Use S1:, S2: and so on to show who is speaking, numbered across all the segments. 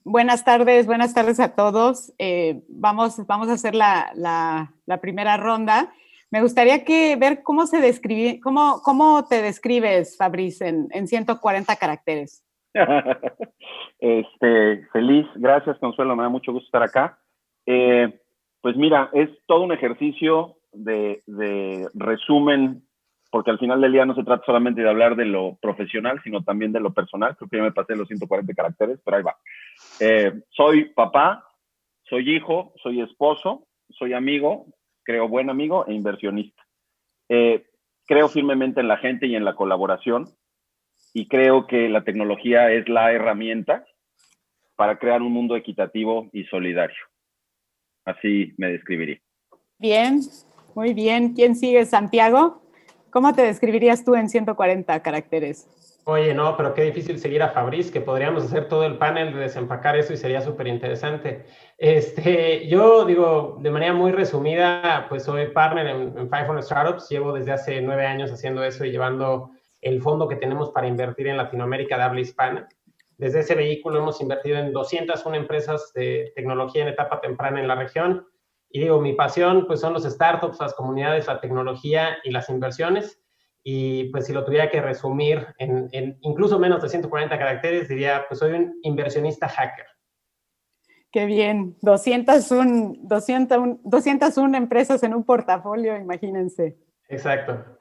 S1: Buenas tardes a todos. Vamos a hacer la primera ronda. Me gustaría ver cómo cómo te describes, Fabrice, en 140 caracteres.
S2: Feliz, gracias Consuelo, me da mucho gusto estar acá. Pues mira, es todo un ejercicio de resumen, porque al final del día no se trata solamente de hablar de lo profesional, sino también de lo personal. Creo que ya me pasé los 140 caracteres, pero ahí va. Soy papá, soy hijo, soy esposo, soy amigo, creo buen amigo e inversionista. Creo firmemente en la gente y en la colaboración, y creo que la tecnología es la herramienta para crear un mundo equitativo y solidario. Así me describiría.
S1: Bien, muy bien. ¿Quién sigue? Santiago. ¿Cómo te describirías tú en 140 caracteres?
S3: Oye, no, pero qué difícil seguir a Fabrice, que podríamos hacer todo el panel de desempacar eso y sería súper interesante. Yo digo, de manera muy resumida, pues soy partner en 500 Startups. Llevo desde hace 9 años haciendo eso y llevando el fondo que tenemos para invertir en Latinoamérica de habla hispana. Desde ese vehículo hemos invertido en 201 empresas de tecnología en etapa temprana en la región. Y digo, mi pasión pues son los startups, las comunidades, la tecnología y las inversiones. Y pues si lo tuviera que resumir en incluso menos de 140 caracteres, diría, pues soy un inversionista hacker.
S1: Qué bien, 201 empresas en un portafolio, imagínense.
S3: Exacto.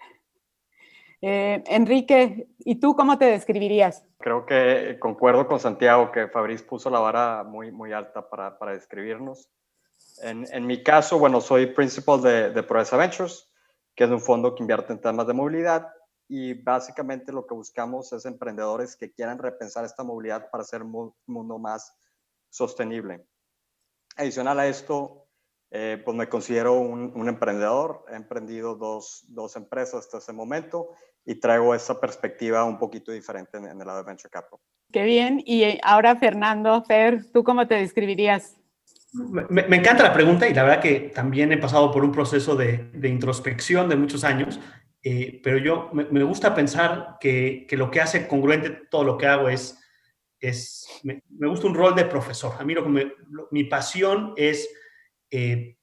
S1: Enrique, ¿y tú cómo te describirías?
S4: Creo que concuerdo con Santiago que Fabrice puso la vara muy alta para describirnos. En mi caso, bueno, soy principal de Proeza Ventures, que es un fondo que invierte en temas de movilidad, y básicamente lo que buscamos es emprendedores que quieran repensar esta movilidad para hacer un mundo más sostenible. Adicional a esto, pues me considero un emprendedor. He emprendido dos empresas hasta ese momento y traigo esa perspectiva un poquito diferente en el lado de Venture Capital.
S1: Qué bien. Y ahora, Fernando, Fer, ¿tú cómo te describirías?
S5: Me encanta la pregunta y la verdad que también he pasado por un proceso de introspección de muchos años, pero me gusta pensar que lo que hace congruente todo lo que hago me gusta un rol de profesor. A mí mi pasión es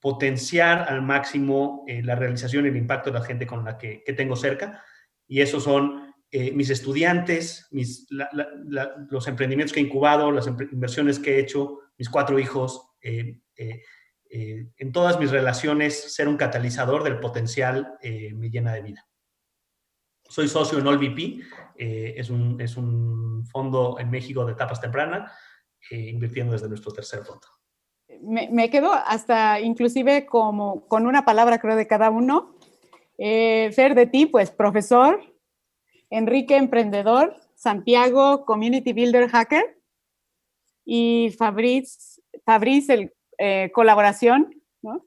S5: potenciar al máximo la realización y el impacto de la gente con la que tengo cerca, y esos son mis estudiantes, los emprendimientos que he incubado, las inversiones que he hecho, mis 4 hijos. En todas mis relaciones, ser un catalizador del potencial me llena de vida. Soy socio en AllVP, es un fondo en México de etapas tempranas, invirtiendo desde nuestro tercer fondo.
S1: Me quedo hasta inclusive como con una palabra, creo, de cada uno. Fer, de ti, pues profesor. Enrique, emprendedor. Santiago, community builder, hacker. Y Fabrice colaboración, ¿no?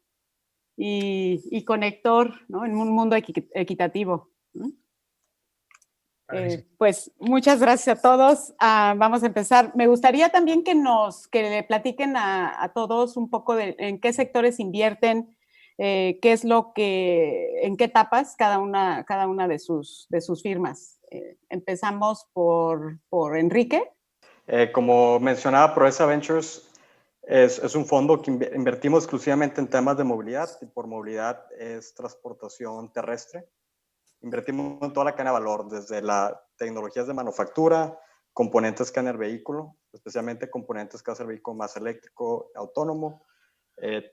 S1: Y conector, ¿no? En un mundo equitativo, ¿no? Pues muchas gracias a todos. Vamos a empezar. Me gustaría también que le platiquen a todos un poco de en qué sectores invierten, qué es en qué etapas cada una de sus firmas. Empezamos por Enrique.
S4: Como mencionaba, Proeza Ventures es un fondo que invertimos exclusivamente en temas de movilidad, y por movilidad es transportación terrestre. Invertimos en toda la cadena de valor, desde las tecnologías de manufactura, componentes que hacen el vehículo, especialmente componentes que hacen el vehículo más eléctrico, autónomo,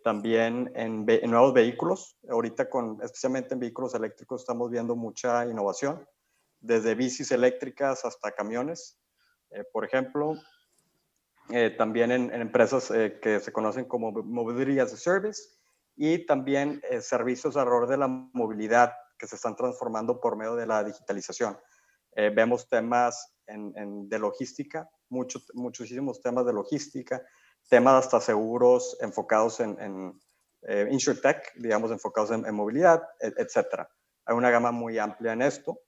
S4: también en nuevos vehículos. Ahorita, especialmente en vehículos eléctricos, estamos viendo mucha innovación, desde bicis eléctricas hasta camiones, por ejemplo. También en empresas que se conocen como Mobility as a Service, y también servicios alrededor de la movilidad que se están transformando por medio de la digitalización. Vemos temas de logística, muchísimos temas de logística, temas hasta seguros enfocados en InsurTech, digamos, enfocados en movilidad, etc. Hay una gama muy amplia en esto.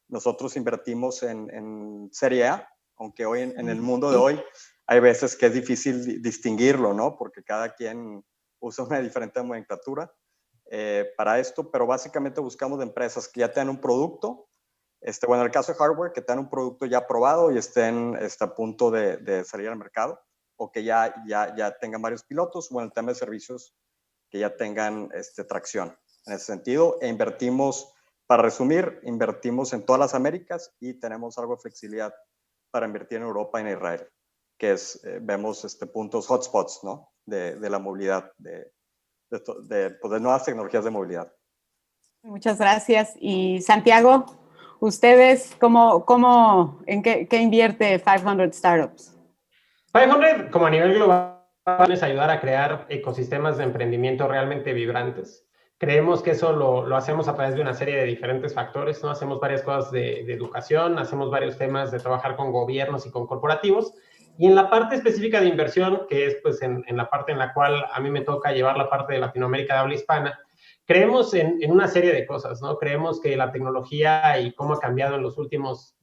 S4: Nosotros invertimos en Serie A, aunque hoy en el mundo de hoy hay veces que es difícil distinguirlo, ¿no? Porque cada quien usa una diferente nomenclatura para esto, pero básicamente buscamos de empresas que ya tengan un producto, bueno, en el caso de hardware, que tengan un producto ya probado y estén a punto de salir al mercado, o que ya tengan varios pilotos, o en el tema de servicios que ya tengan tracción. En ese sentido, invertimos, para resumir, invertimos en todas las Américas y tenemos algo de flexibilidad para invertir en Europa y en Israel, que es, vemos puntos hotspots, ¿no? de la movilidad, de nuevas tecnologías de movilidad.
S1: Muchas gracias. Y Santiago, ¿ustedes en qué invierte 500 Startups?
S3: 500, como a nivel global, es ayudar a crear ecosistemas de emprendimiento realmente vibrantes. Creemos que eso lo hacemos a través de una serie de diferentes factores, ¿no? Hacemos varias cosas de educación, hacemos varios temas de trabajar con gobiernos y con corporativos. Y en la parte específica de inversión, que es pues en la parte en la cual a mí me toca llevar la parte de Latinoamérica de habla hispana, creemos en una serie de cosas, ¿no? Creemos que la tecnología y cómo ha cambiado en los últimos,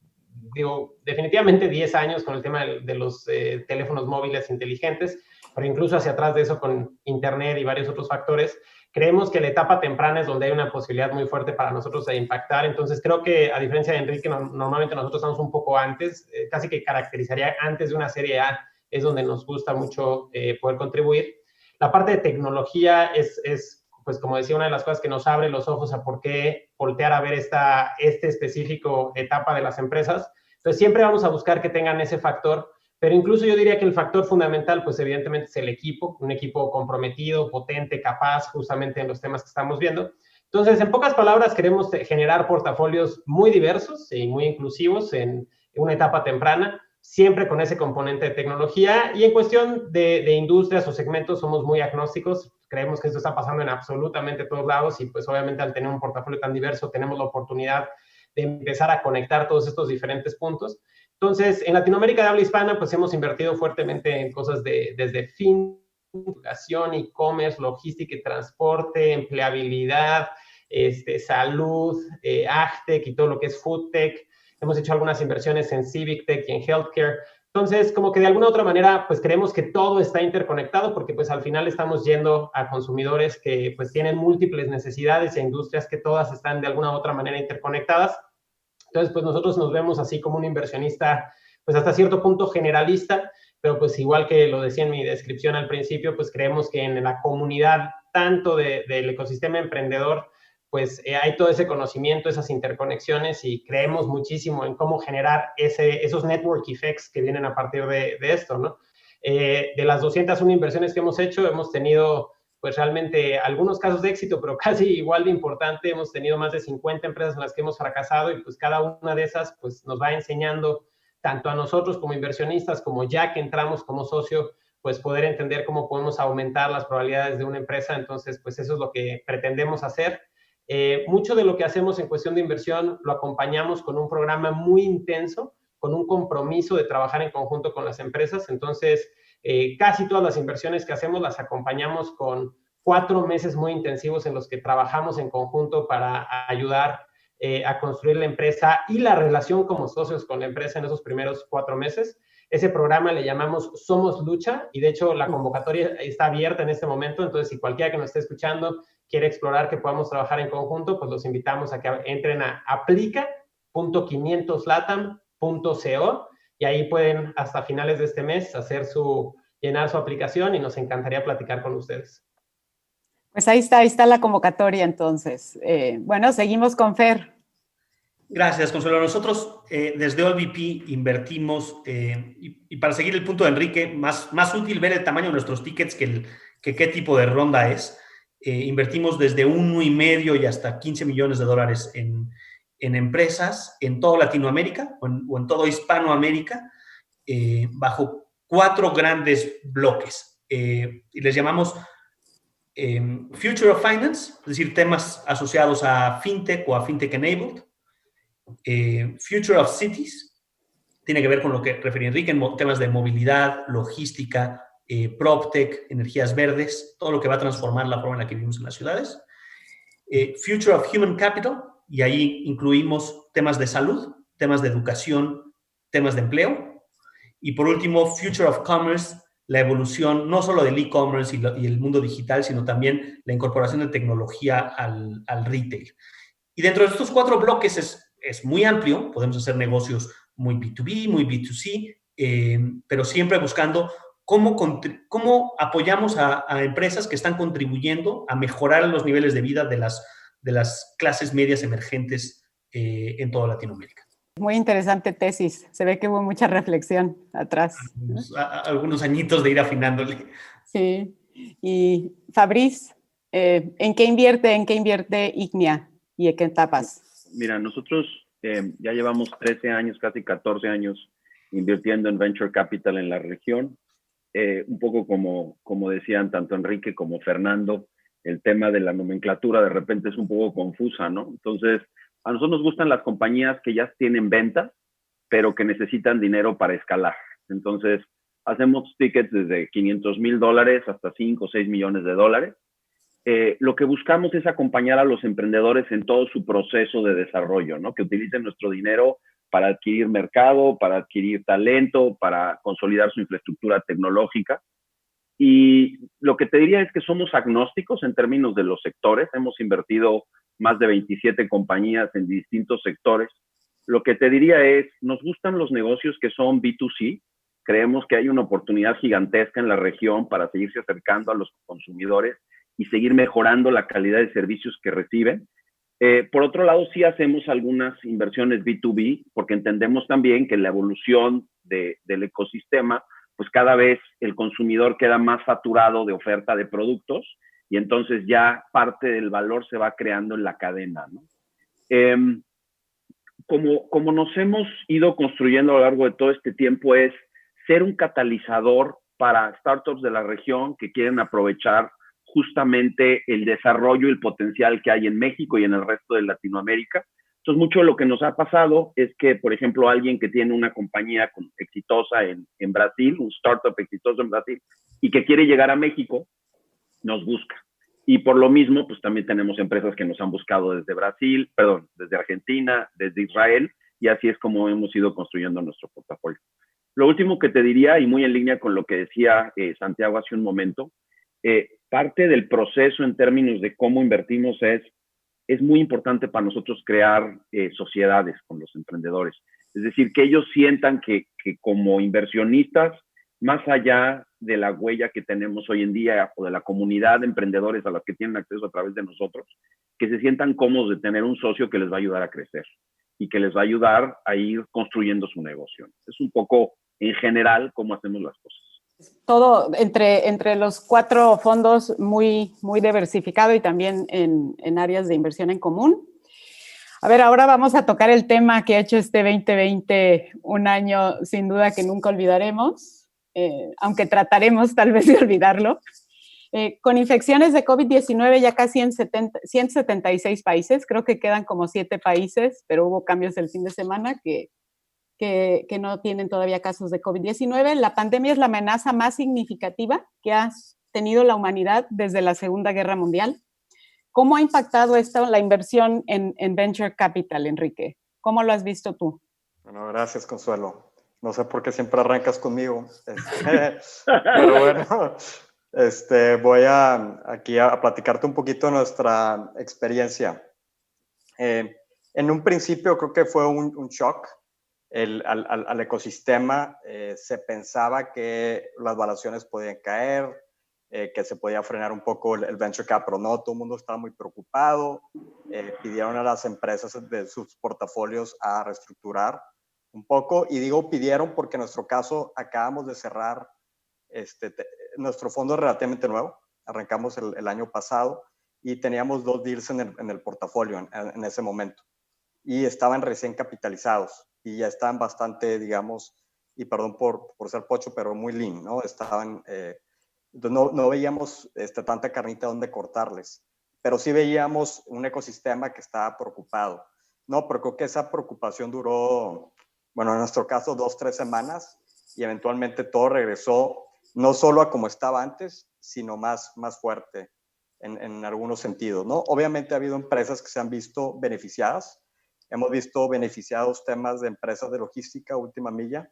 S3: definitivamente 10 años con el tema de los teléfonos móviles inteligentes, pero incluso hacia atrás de eso con Internet y varios otros factores, creemos que la etapa temprana es donde hay una posibilidad muy fuerte para nosotros de impactar. Entonces, creo que, a diferencia de Enrique, normalmente nosotros estamos un poco antes, casi que caracterizaría antes de una serie A, es donde nos gusta mucho poder contribuir. La parte de tecnología es, pues como decía, una de las cosas que nos abre los ojos a por qué voltear a ver este específico etapa de las empresas. Entonces, siempre vamos a buscar que tengan ese factor, pero incluso yo diría que el factor fundamental, pues evidentemente es el equipo, un equipo comprometido, potente, capaz, justamente en los temas que estamos viendo. Entonces, en pocas palabras, queremos generar portafolios muy diversos y muy inclusivos en una etapa temprana, siempre con ese componente de tecnología, y en cuestión de industrias o segmentos somos muy agnósticos. Creemos que esto está pasando en absolutamente todos lados y pues obviamente al tener un portafolio tan diverso tenemos la oportunidad de empezar a conectar todos estos diferentes puntos. Entonces, en Latinoamérica de habla hispana, pues hemos invertido fuertemente en cosas desde educación, e-commerce, logística y transporte, empleabilidad, salud, agtech y todo lo que es foodtech. Hemos hecho algunas inversiones en civic tech y en healthcare. Entonces, como que de alguna u otra manera, pues creemos que todo está interconectado porque pues al final estamos yendo a consumidores que pues tienen múltiples necesidades e industrias que todas están de alguna u otra manera interconectadas. Entonces, pues nosotros nos vemos así como un inversionista, pues hasta cierto punto generalista, pero pues igual que lo decía en mi descripción al principio, pues creemos que en la comunidad tanto del ecosistema emprendedor, pues hay todo ese conocimiento, esas interconexiones y creemos muchísimo en cómo generar esos network effects que vienen a partir de esto, ¿no? De las 201 inversiones que hemos hecho, hemos tenido pues realmente algunos casos de éxito, pero casi igual de importante, hemos tenido más de 50 empresas en las que hemos fracasado y pues cada una de esas pues nos va enseñando tanto a nosotros como inversionistas, como ya que entramos como socio, pues poder entender cómo podemos aumentar las probabilidades de una empresa. Entonces, pues eso es lo que pretendemos hacer. Mucho de lo que hacemos en cuestión de inversión lo acompañamos con un programa muy intenso, con un compromiso de trabajar en conjunto con las empresas. Entonces, casi todas las inversiones que hacemos las acompañamos con 4 meses muy intensivos en los que trabajamos en conjunto para ayudar a construir la empresa y la relación como socios con la empresa en esos primeros 4 meses. Ese programa le llamamos Somos Lucha y de hecho la convocatoria está abierta en este momento, entonces si cualquiera que nos esté escuchando quiere explorar que podamos trabajar en conjunto, pues los invitamos a que entren a aplica.500latam.co y ahí pueden hasta finales de este mes llenar su aplicación y nos encantaría platicar con ustedes.
S1: Pues ahí está la convocatoria entonces. Bueno, seguimos con Fer.
S5: Gracias, Consuelo. Nosotros desde OLVP invertimos, y para seguir el punto de Enrique, más útil ver el tamaño de nuestros tickets que qué tipo de ronda es. Invertimos desde 1.5 y hasta 15 millones de dólares en empresas en toda Latinoamérica o en todo Hispanoamérica, bajo 4 grandes bloques. Y les llamamos Future of Finance, es decir, temas asociados a FinTech o a FinTech Enabled. Future of Cities, tiene que ver con lo que refería Enrique en temas de movilidad, logística, PropTech, energías verdes, todo lo que va a transformar la forma en la que vivimos en las ciudades. Future of Human Capital, y ahí incluimos temas de salud, temas de educación, temas de empleo. Y por último, Future of Commerce, la evolución no solo del e-commerce y el mundo digital, sino también la incorporación de tecnología al retail. Y dentro de estos 4 bloques es muy amplio, podemos hacer negocios muy B2B, muy B2C, pero siempre buscando ¿cómo apoyamos a empresas que están contribuyendo a mejorar los niveles de vida de las clases medias emergentes en toda Latinoamérica?
S1: Muy interesante tesis. Se ve que hubo mucha reflexión atrás.
S5: Algunos añitos de ir afinándole.
S1: Sí. Y Fabriz, ¿en qué invierte Ignea y en qué etapas?
S2: Mira, nosotros ya llevamos 13 años, casi 14 años invirtiendo en Venture Capital en la región. Un poco como decían tanto Enrique como Fernando, el tema de la nomenclatura de repente es un poco confusa, ¿no? Entonces, a nosotros nos gustan las compañías que ya tienen ventas, pero que necesitan dinero para escalar. Entonces, hacemos tickets desde $500,000 hasta 5 o 6 millones de dólares. Lo que buscamos es acompañar a los emprendedores en todo su proceso de desarrollo, ¿no? Que utilicen nuestro dinero para adquirir mercado, para adquirir talento, para consolidar su infraestructura tecnológica. Y lo que te diría es que somos agnósticos en términos de los sectores. Hemos invertido más de 27 compañías en distintos sectores. Lo que te diría es, nos gustan los negocios que son B2C. Creemos que hay una oportunidad gigantesca en la región para seguirse acercando a los consumidores y seguir mejorando la calidad de servicios que reciben. Por otro lado, sí hacemos algunas inversiones B2B, porque entendemos también que la evolución del ecosistema, pues cada vez el consumidor queda más saturado de oferta de productos y entonces ya parte del valor se va creando en la cadena, ¿no? Como nos hemos ido construyendo a lo largo de todo este tiempo es ser un catalizador para startups de la región que quieren aprovechar justamente el desarrollo y el potencial que hay en México y en el resto de Latinoamérica. Entonces, mucho de lo que nos ha pasado es que, por ejemplo, alguien que tiene una compañía exitosa en Brasil, un startup exitoso en Brasil, y que quiere llegar a México, nos busca. Y por lo mismo, pues también tenemos empresas que nos han buscado desde Brasil, perdón, desde Argentina, desde Israel, y así es como hemos ido construyendo nuestro portafolio. Lo último que te diría, y muy en línea con lo que decía Santiago hace un momento, parte del proceso en términos de cómo invertimos es muy importante para nosotros crear sociedades con los emprendedores. Es decir, que ellos sientan que como inversionistas, más allá de la huella que tenemos hoy en día o de la comunidad de emprendedores a los que tienen acceso a través de nosotros, que se sientan cómodos de tener un socio que les va a ayudar a crecer y que les va a ayudar a ir construyendo su negocio. Es un poco, en general, cómo hacemos las cosas.
S1: Todo entre los 4 fondos muy diversificado y también en áreas de inversión en común. A ver, ahora vamos a tocar el tema que ha hecho este 2020 un año sin duda que nunca olvidaremos, aunque trataremos tal vez de olvidarlo. Con infecciones de COVID-19 ya casi en 176 países, creo que quedan como 7 países, pero hubo cambios el fin de semana que no tienen todavía casos de COVID-19. La pandemia es la amenaza más significativa que ha tenido la humanidad desde la Segunda Guerra Mundial. ¿Cómo ha impactado esto la inversión en Venture Capital, Enrique? ¿Cómo lo has visto tú?
S4: Bueno, gracias, Consuelo. No sé por qué siempre arrancas conmigo. Pero bueno, voy aquí a platicarte un poquito de nuestra experiencia. En un principio creo que fue un shock al ecosistema. Se pensaba que las valuaciones podían caer, que se podía frenar un poco el venture cap, pero no, todo el mundo estaba muy preocupado. Pidieron a las empresas de sus portafolios a reestructurar un poco, y digo pidieron porque en nuestro caso acabamos de cerrar nuestro fondo es relativamente nuevo, arrancamos el año pasado y teníamos 2 deals en el portafolio en ese momento y estaban recién capitalizados y ya estaban bastante, digamos, y perdón por ser pocho, pero muy lean, ¿no? Estaban, no veíamos tanta carnita donde cortarles, pero sí veíamos un ecosistema que estaba preocupado, ¿no? Pero creo que esa preocupación duró, bueno, en nuestro caso 2-3 semanas y eventualmente todo regresó no solo a como estaba antes, sino más fuerte en algunos sentidos, ¿no? Obviamente ha habido empresas que se han visto beneficiadas. Hemos visto beneficiados temas de empresas de logística, última milla,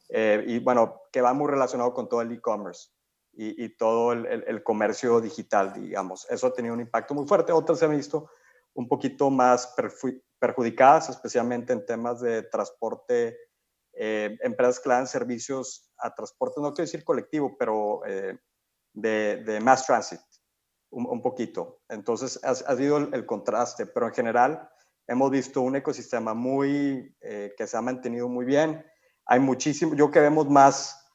S4: y bueno, que va muy relacionado con todo el e-commerce y todo el comercio digital, digamos. Eso ha tenido un impacto muy fuerte. Otras se han visto un poquito más perjudicadas, especialmente en temas de transporte empresas que dan servicios a transporte, no quiero decir colectivo, pero de mass transit, un poquito. Entonces ha sido el contraste, pero en general hemos visto un ecosistema que se ha mantenido muy bien. Hay muchísimo, yo que vemos más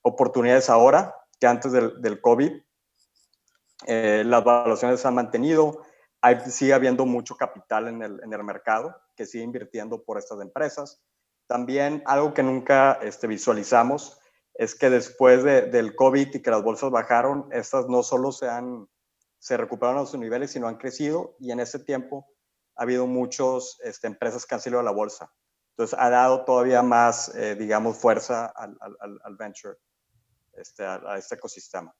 S4: oportunidades ahora que antes del COVID. Las valuaciones se han mantenido, sigue habiendo mucho capital en el mercado que sigue invirtiendo por estas empresas. También algo que nunca visualizamos es que después del COVID y que las bolsas bajaron, estas no solo se recuperaron a sus niveles, sino han crecido, y en ese tiempo ha habido muchas empresas que han salido a la bolsa. Entonces ha dado todavía más, digamos, fuerza al venture, a este ecosistema.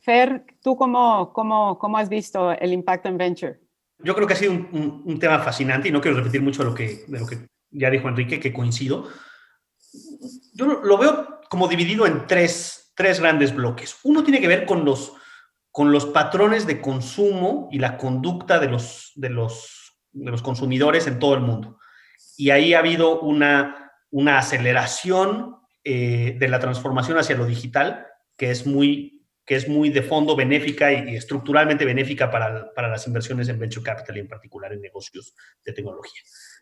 S1: Fer, ¿tú cómo has visto el impacto en venture?
S5: Yo creo que ha sido un tema fascinante y no quiero repetir mucho de lo que ya dijo Enrique, que coincido. Yo lo veo como dividido en tres grandes bloques. Uno tiene que ver con los patrones de consumo y la conducta de los consumidores en todo el mundo. Y ahí ha habido una aceleración de la transformación hacia lo digital, que es muy de fondo benéfica y estructuralmente benéfica para las inversiones en venture capital y en particular en negocios de tecnología.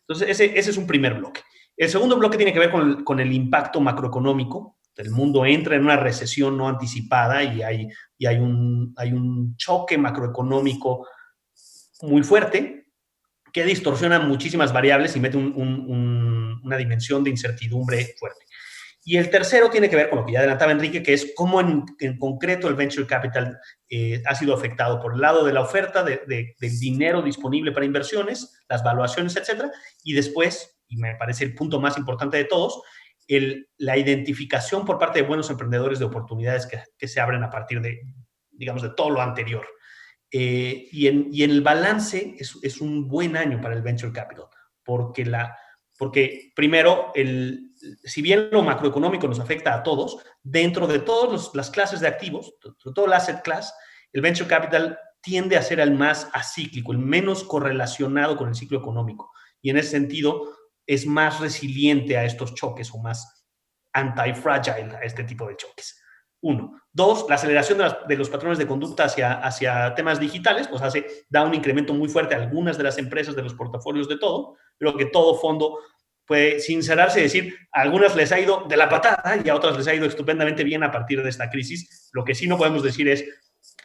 S5: Entonces, ese es un primer bloque. El segundo bloque tiene que ver con el impacto macroeconómico. El mundo entra en una recesión no anticipada y hay un choque macroeconómico muy fuerte que distorsiona muchísimas variables y mete una dimensión de incertidumbre fuerte. Y el tercero tiene que ver con lo que ya adelantaba Enrique, que es cómo en concreto el venture capital ha sido afectado por el lado de la oferta del dinero disponible para inversiones, las valuaciones, etcétera, y después, y me parece el punto más importante de todos, la identificación por parte de buenos emprendedores de oportunidades que se abren a partir de, digamos, de todo lo anterior. Y en el balance es un buen año para el venture capital, porque primero, si bien lo macroeconómico nos afecta a todos, dentro de todas las clases de activos, sobre todo el asset class, el venture capital tiende a ser el más acíclico, el menos correlacionado con el ciclo económico. Y en ese sentido es más resiliente a estos choques o más anti-fragile a este tipo de choques. Uno. Dos, la aceleración de los patrones de conducta hacia temas digitales, pues da un incremento muy fuerte a algunas de las empresas de los portafolios de todo, pero que todo fondo puede sincerarse y decir, a algunas les ha ido de la patada y a otras les ha ido estupendamente bien a partir de esta crisis. Lo que sí no podemos decir es,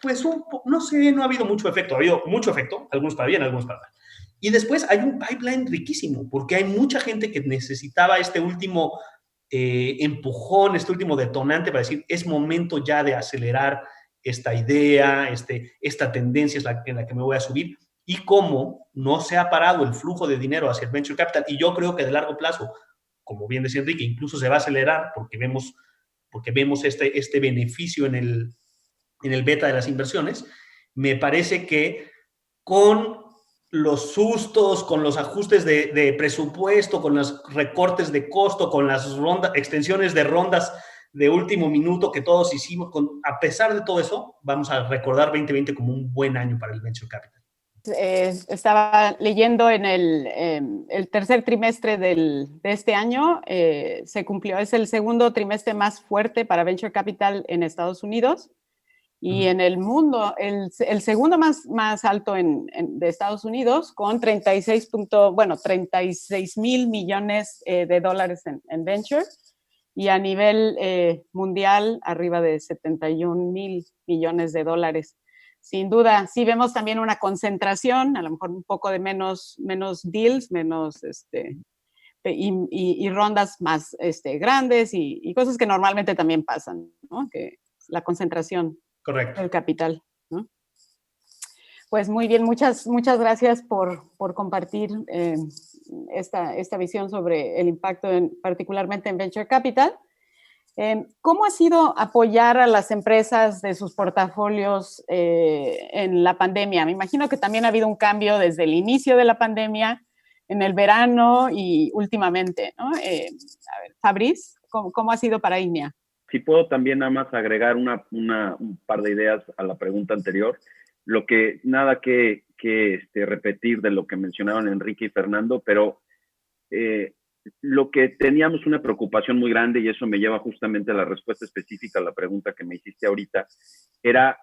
S5: pues no sé, no ha habido mucho efecto. Ha habido mucho efecto, algunos para bien, algunos para mal. Y después hay un pipeline riquísimo, porque hay mucha gente que necesitaba este último empujón, este último detonante para decir, es momento ya de acelerar esta idea, esta tendencia es en la que me voy a subir. Y cómo no se ha parado el flujo de dinero hacia el venture capital, y yo creo que de largo plazo, como bien decía Enrique, incluso se va a acelerar porque vemos este beneficio en el beta de las inversiones. Me parece que con los sustos, con los ajustes de presupuesto, con los recortes de costo, con las extensiones de rondas de último minuto que todos hicimos, a pesar de todo eso, vamos a recordar 2020 como un buen año para el venture capital.
S1: Estaba leyendo en el tercer trimestre de este año, se cumplió, es el segundo trimestre más fuerte para Venture Capital en Estados Unidos y en el mundo, el segundo más alto de Estados Unidos, con 36 mil millones de dólares en Venture, y a nivel mundial arriba de 71 mil millones de dólares. Sin duda, sí vemos también una concentración, a lo mejor un poco de menos deals, menos y rondas más grandes y cosas que normalmente también pasan, ¿no? Que la concentración del capital, ¿no? Pues muy bien, muchas gracias por compartir esta visión sobre el impacto particularmente en Venture Capital. ¿Cómo ha sido apoyar a las empresas de sus portafolios en la pandemia? Me imagino que también ha habido un cambio desde el inicio de la pandemia, en el verano y últimamente, ¿no? A ver, Fabriz, ¿cómo ha sido para INEA?
S2: Si puedo también nada más agregar un par de ideas a la pregunta anterior. Nada que repetir de lo que mencionaron Enrique y Fernando, pero lo que teníamos una preocupación muy grande, y eso me lleva justamente a la respuesta específica a la pregunta que me hiciste ahorita, era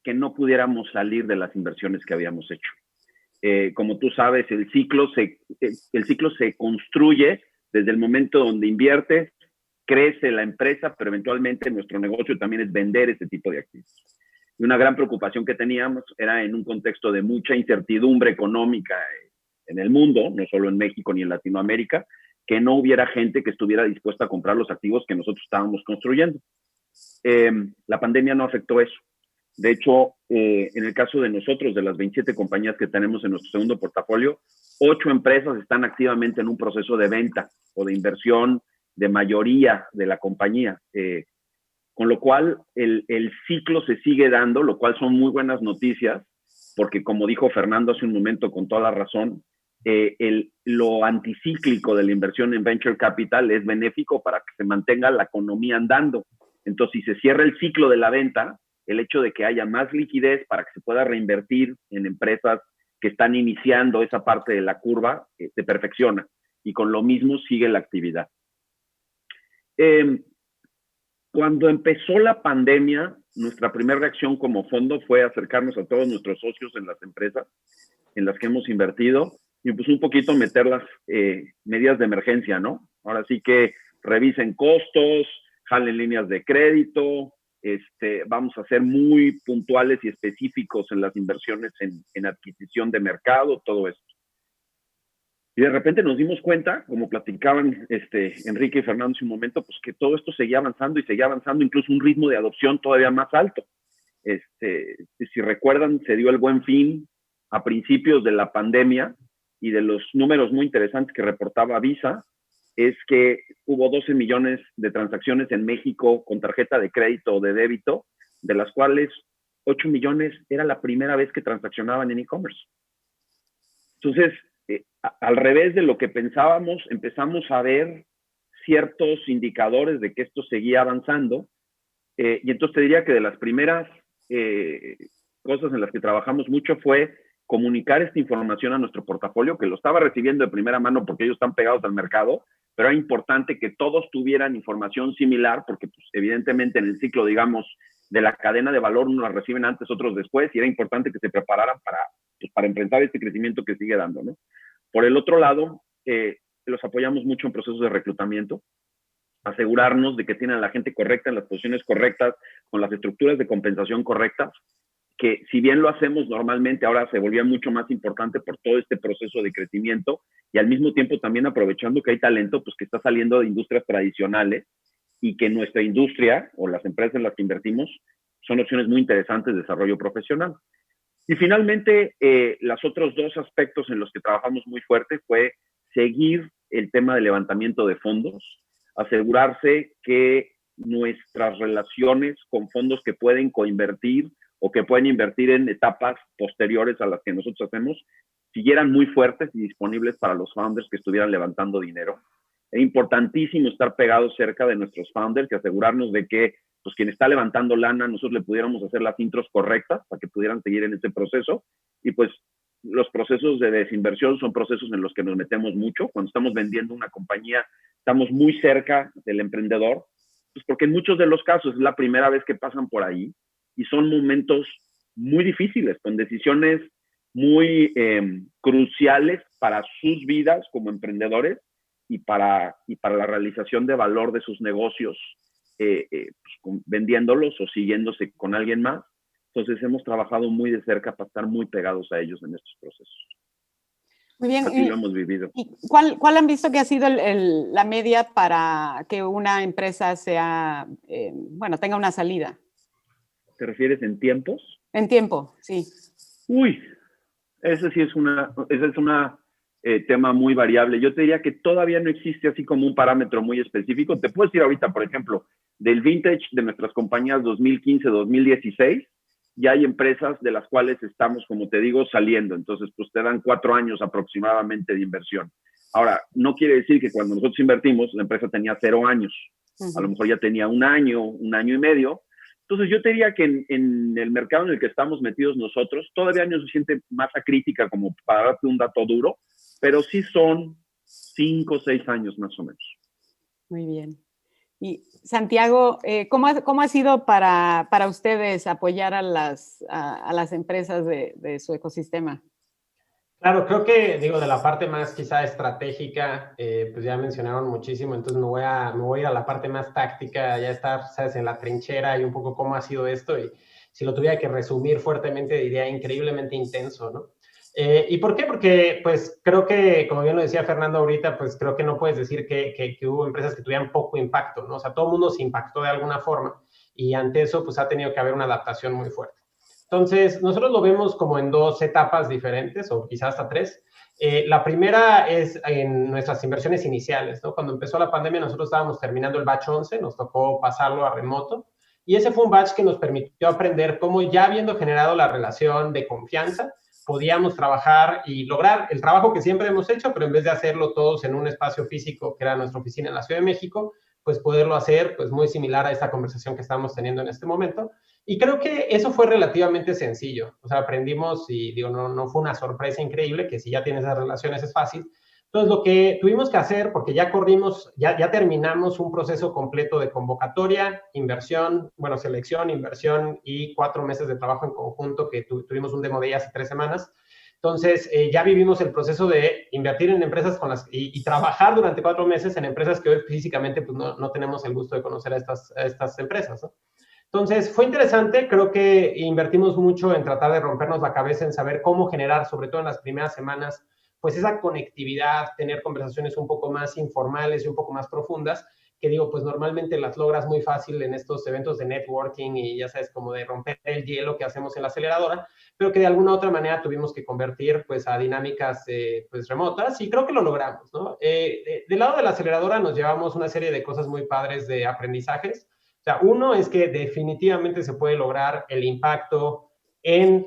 S2: que no pudiéramos salir de las inversiones que habíamos hecho. Como tú sabes, el ciclo se construye desde el momento donde inviertes, crece la empresa, pero eventualmente nuestro negocio también es vender ese tipo de activos. Y una gran preocupación que teníamos era en un contexto de mucha incertidumbre económica en el mundo, no solo en México ni en Latinoamérica, que no hubiera gente que estuviera dispuesta a comprar los activos que nosotros estábamos construyendo. La pandemia no afectó eso. De hecho, en el caso de nosotros, de las 27 compañías que tenemos en nuestro segundo portafolio, 8 empresas están activamente en un proceso de venta o de inversión de mayoría de la compañía. Con lo cual, el ciclo se sigue dando, lo cual son muy buenas noticias, porque como dijo Fernando hace un momento con toda la razón, lo anticíclico de la inversión en venture capital es benéfico para que se mantenga la economía andando. Entonces, si se cierra el ciclo de la venta, el hecho de que haya más liquidez para que se pueda reinvertir en empresas que están iniciando esa parte de la curva, se perfecciona. Y con lo mismo sigue la actividad. Cuando empezó la pandemia, nuestra primera reacción como fondo fue acercarnos a todos nuestros socios en las empresas en las que hemos invertido y pues un poquito meter las medidas de emergencia, ¿no? Ahora sí que revisen costos, jalen líneas de crédito, vamos a ser muy puntuales y específicos en las inversiones en adquisición de mercado, todo esto. Y de repente nos dimos cuenta, como platicaban Enrique y Fernando hace un momento, pues que todo esto seguía avanzando y seguía avanzando, incluso un ritmo de adopción todavía más alto. Si recuerdan, se dio el Buen Fin a principios de la pandemia y de los números muy interesantes que reportaba Visa, es que hubo 12 millones de transacciones en México con tarjeta de crédito o de débito, de las cuales 8 millones era la primera vez que transaccionaban en e-commerce. Entonces, al revés de lo que pensábamos, empezamos a ver ciertos indicadores de que esto seguía avanzando. Y entonces te diría que de las primeras cosas en las que trabajamos mucho fue comunicar esta información a nuestro portafolio, que lo estaba recibiendo de primera mano porque ellos están pegados al mercado, pero era importante que todos tuvieran información similar porque pues, evidentemente en el ciclo, digamos, de la cadena de valor, unos la reciben antes, otros después, y era importante que se prepararan para enfrentar este crecimiento que sigue dando, ¿no? Por el otro lado, los apoyamos mucho en procesos de reclutamiento, asegurarnos de que tienen a la gente correcta en las posiciones correctas, con las estructuras de compensación correctas, que si bien lo hacemos normalmente, ahora se volvía mucho más importante por todo este proceso de crecimiento y al mismo tiempo también aprovechando que hay talento pues, que está saliendo de industrias tradicionales y que nuestra industria o las empresas en las que invertimos son opciones muy interesantes de desarrollo profesional. Y finalmente, los otros dos aspectos en los que trabajamos muy fuerte fue seguir el tema de levantamiento de fondos, asegurarse que nuestras relaciones con fondos que pueden coinvertir o que pueden invertir en etapas posteriores a las que nosotros hacemos, siguieran muy fuertes y disponibles para los founders que estuvieran levantando dinero. Es importantísimo estar pegados cerca de nuestros founders y asegurarnos de que pues quien está levantando lana, nosotros le pudiéramos hacer las intros correctas para que pudieran seguir en ese proceso. Y pues los procesos de desinversión son procesos en los que nos metemos mucho. Cuando estamos vendiendo una compañía, estamos muy cerca del emprendedor, pues porque en muchos de los casos es la primera vez que pasan por ahí y son momentos muy difíciles, con decisiones muy cruciales para sus vidas como emprendedores y para la realización de valor de sus negocios, pues, vendiéndolos o siguiéndose con alguien más. Entonces hemos trabajado muy de cerca para estar muy pegados a ellos en estos procesos.
S1: Muy bien.
S2: Así lo hemos vivido.
S1: ¿Y cuál han visto que ha sido la media para que una empresa sea, tenga una salida?
S2: ¿Te refieres en tiempos?
S1: En tiempo, sí.
S2: Uy, ese sí es una tema muy variable. Yo te diría que todavía no existe así como un parámetro muy específico. Te puedo decir ahorita, por ejemplo, del vintage de nuestras compañías 2015-2016, ya hay empresas de las cuales estamos, como te digo, saliendo. Entonces, pues te dan 4 años aproximadamente de inversión. Ahora, no quiere decir que cuando nosotros invertimos, la empresa tenía 0 años. A lo mejor ya tenía 1 año, 1 año y medio. Entonces, yo te diría que en el mercado en el que estamos metidos nosotros, todavía no se siente masa crítica como para darte un dato duro, pero sí son 5 o 6 años más o menos.
S1: Muy bien. Y Santiago, ¿cómo ha sido para ustedes apoyar a las empresas de su ecosistema?
S3: Claro, creo que, digo, de la parte más quizá estratégica, pues ya mencionaron muchísimo, entonces me voy a ir a la parte más táctica, ya estar, ¿sabes?, en la trinchera y un poco cómo ha sido esto, y si lo tuviera que resumir fuertemente, diría increíblemente intenso, ¿no? ¿Y por qué? Porque, pues, creo que, como bien lo decía Fernando ahorita, pues creo que no puedes decir que hubo empresas que tuvieran poco impacto, ¿no? O sea, todo el mundo se impactó de alguna forma, y ante eso, pues ha tenido que haber una adaptación muy fuerte. Entonces, nosotros lo vemos como en 2 etapas diferentes, o quizás hasta 3. La primera es en nuestras inversiones iniciales, ¿no? Cuando empezó la pandemia, nosotros estábamos terminando el batch 11, nos tocó pasarlo a remoto, y ese fue un batch que nos permitió aprender cómo, ya habiendo generado la relación de confianza, podíamos trabajar y lograr el trabajo que siempre hemos hecho, pero en vez de hacerlo todos en un espacio físico, que era nuestra oficina en la Ciudad de México, pues poderlo hacer pues muy similar a esta conversación que estamos teniendo en este momento. Y creo que eso fue relativamente sencillo. O sea, aprendimos y digo, no fue una sorpresa increíble, que si ya tienes esas relaciones es fácil. Entonces, lo que tuvimos que hacer, porque ya corrimos, ya terminamos un proceso completo de convocatoria, inversión, bueno, selección, inversión y 4 meses de trabajo en conjunto, que tuvimos un demo de hace 3 semanas. Entonces, ya vivimos el proceso de invertir en empresas y trabajar durante 4 meses en empresas que hoy físicamente pues, no tenemos el gusto de conocer a estas empresas, ¿no? Entonces, fue interesante, creo que invertimos mucho en tratar de rompernos la cabeza en saber cómo generar, sobre todo en las primeras semanas, pues esa conectividad, tener conversaciones un poco más informales y un poco más profundas, que digo, pues normalmente las logras muy fácil en estos eventos de networking y ya sabes, como de romper el hielo que hacemos en la aceleradora, pero que de alguna u otra manera tuvimos que convertir pues a dinámicas pues remotas y creo que lo logramos, ¿no? Del lado de la aceleradora nos llevamos una serie de cosas muy padres de aprendizajes. O sea, uno es que definitivamente se puede lograr el impacto en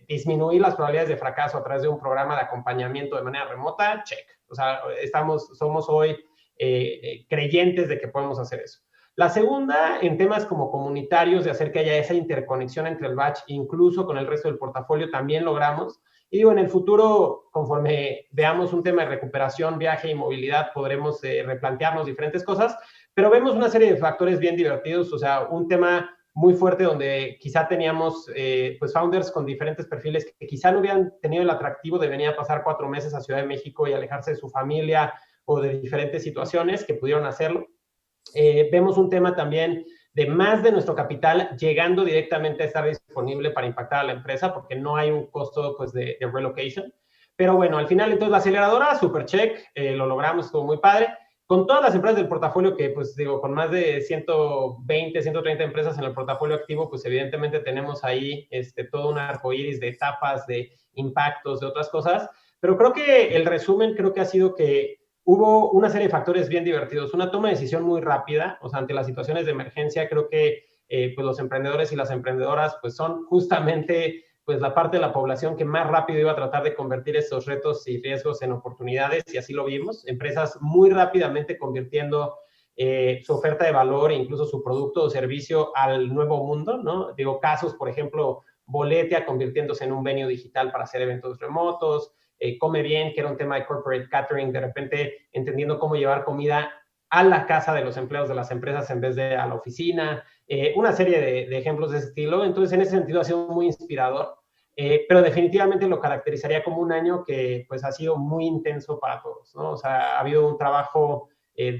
S3: disminuir las probabilidades de fracaso a través de un programa de acompañamiento de manera remota, check. O sea, somos hoy creyentes de que podemos hacer eso. La segunda, en temas como comunitarios, de hacer que haya esa interconexión entre el batch, incluso con el resto del portafolio, también logramos. Y digo, en el futuro, conforme veamos un tema de recuperación, viaje y movilidad, podremos replantearnos diferentes cosas, pero vemos una serie de factores bien divertidos, o sea, un tema muy fuerte donde quizá teníamos pues founders con diferentes perfiles que quizá no hubieran tenido el atractivo de venir a pasar 4 meses a Ciudad de México y alejarse de su familia o de diferentes situaciones que pudieron hacerlo. Vemos un tema también de más de nuestro capital llegando directamente a estar disponible para impactar a la empresa porque no hay un costo pues, de relocation. Pero bueno, al final entonces la aceleradora, super check, lo logramos, estuvo muy padre. Con todas las empresas del portafolio que, pues digo, con más de 120, 130 empresas en el portafolio activo, pues evidentemente tenemos ahí todo un arcoíris de etapas, de impactos, de otras cosas. Pero creo que el resumen creo que ha sido que hubo una serie de factores bien divertidos. Una toma de decisión muy rápida, o sea, ante las situaciones de emergencia, creo que pues los emprendedores y las emprendedoras pues son justamente pues la parte de la población que más rápido iba a tratar de convertir esos retos y riesgos en oportunidades, y así lo vimos. Empresas muy rápidamente convirtiendo su oferta de valor e incluso su producto o servicio al nuevo mundo, ¿no? Digo, casos, por ejemplo, Boletia convirtiéndose en un venue digital para hacer eventos remotos, Come Bien, que era un tema de corporate catering, de repente entendiendo cómo llevar comida a la casa de los empleados de las empresas en vez de a la oficina, una serie de ejemplos de ese estilo. Entonces, en ese sentido ha sido muy inspirador, pero definitivamente lo caracterizaría como un año que pues ha sido muy intenso para todos, ¿no? O sea, ha habido un trabajo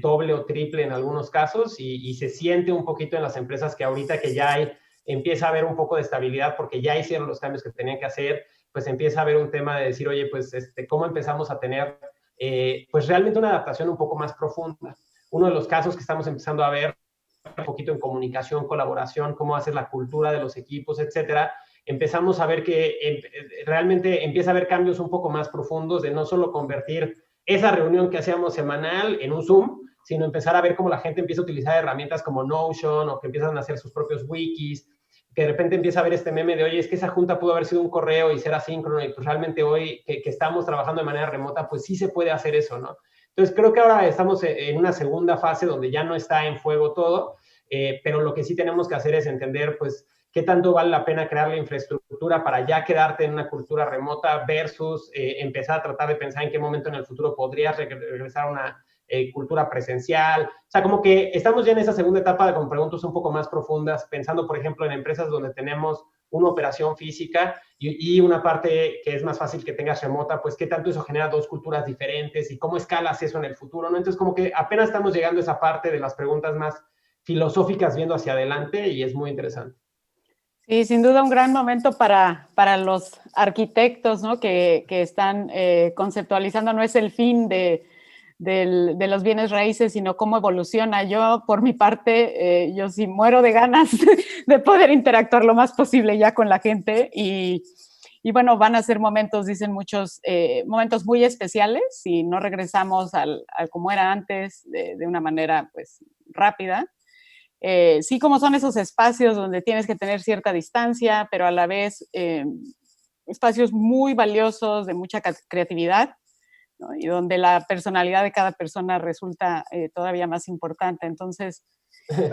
S3: doble o triple en algunos casos y se siente un poquito en las empresas que ahorita que ya empieza a haber un poco de estabilidad porque ya hicieron los cambios que tenían que hacer, pues empieza a haber un tema de decir, oye, pues cómo empezamos a tener pues realmente una adaptación un poco más profunda. Uno de los casos que estamos empezando a ver un poquito en comunicación, colaboración, cómo hacer la cultura de los equipos, etcétera, empezamos a ver que realmente empieza a haber cambios un poco más profundos de no solo convertir esa reunión que hacíamos semanal en un Zoom, sino empezar a ver cómo la gente empieza a utilizar herramientas como Notion o que empiezan a hacer sus propios wikis, que de repente empieza a ver este meme de, oye, es que esa junta pudo haber sido un correo y ser asíncrono y pues realmente hoy que estamos trabajando de manera remota, pues sí se puede hacer eso, ¿no? Entonces creo que ahora estamos en una segunda fase donde ya no está en fuego todo, pero lo que sí tenemos que hacer es entender, pues, qué tanto vale la pena crear la infraestructura para ya quedarte en una cultura remota versus empezar a tratar de pensar en qué momento en el futuro podrías regresar a una cultura presencial. O sea, como que estamos ya en esa segunda etapa con preguntas un poco más profundas, pensando, por ejemplo, en empresas donde tenemos una operación física y una parte que es más fácil que tengas remota, pues qué tanto eso genera dos culturas diferentes y cómo escalas eso en el futuro, ¿no? Entonces, como que apenas estamos llegando a esa parte de las preguntas más filosóficas viendo hacia adelante y es muy interesante.
S1: Sí, sin duda un gran momento para los arquitectos, ¿no? que están conceptualizando, no es el fin de los bienes raíces, sino cómo evoluciona. Yo, por mi parte, yo sí muero de ganas de poder interactuar lo más posible ya con la gente y bueno, van a ser momentos, dicen muchos, momentos muy especiales si no regresamos al como era antes de una manera pues rápida. Sí, como son esos espacios donde tienes que tener cierta distancia, pero a la vez espacios muy valiosos de mucha creatividad, ¿no? Y donde la personalidad de cada persona resulta todavía más importante. Entonces,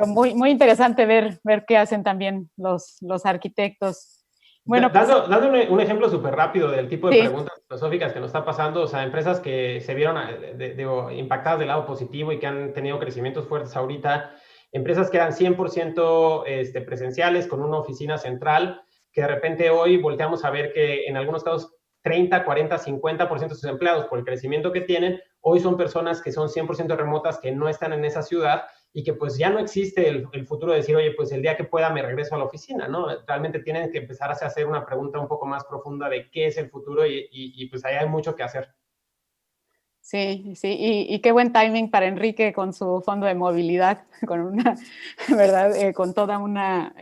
S1: muy, muy interesante ver qué hacen también los arquitectos. Bueno, pues,
S3: dando un ejemplo súper rápido del tipo de
S1: sí.
S3: preguntas filosóficas que nos está pasando, o sea, empresas que se vieron digo, impactadas del lado positivo y que han tenido crecimientos fuertes ahorita, empresas que eran 100% presenciales con una oficina central, que de repente hoy volteamos a ver que en algunos casos 30, 40, 50% de sus empleados, por el crecimiento que tienen, hoy son personas que son 100% remotas, que no están en esa ciudad y que pues ya no existe el futuro de decir, oye, pues el día que pueda me regreso a la oficina, ¿no? Realmente tienen que empezar a hacer una pregunta un poco más profunda de qué es el futuro y pues ahí hay mucho que hacer.
S1: Sí, sí, y qué buen timing para Enrique con su fondo de movilidad, con una, ¿verdad? Con toda una,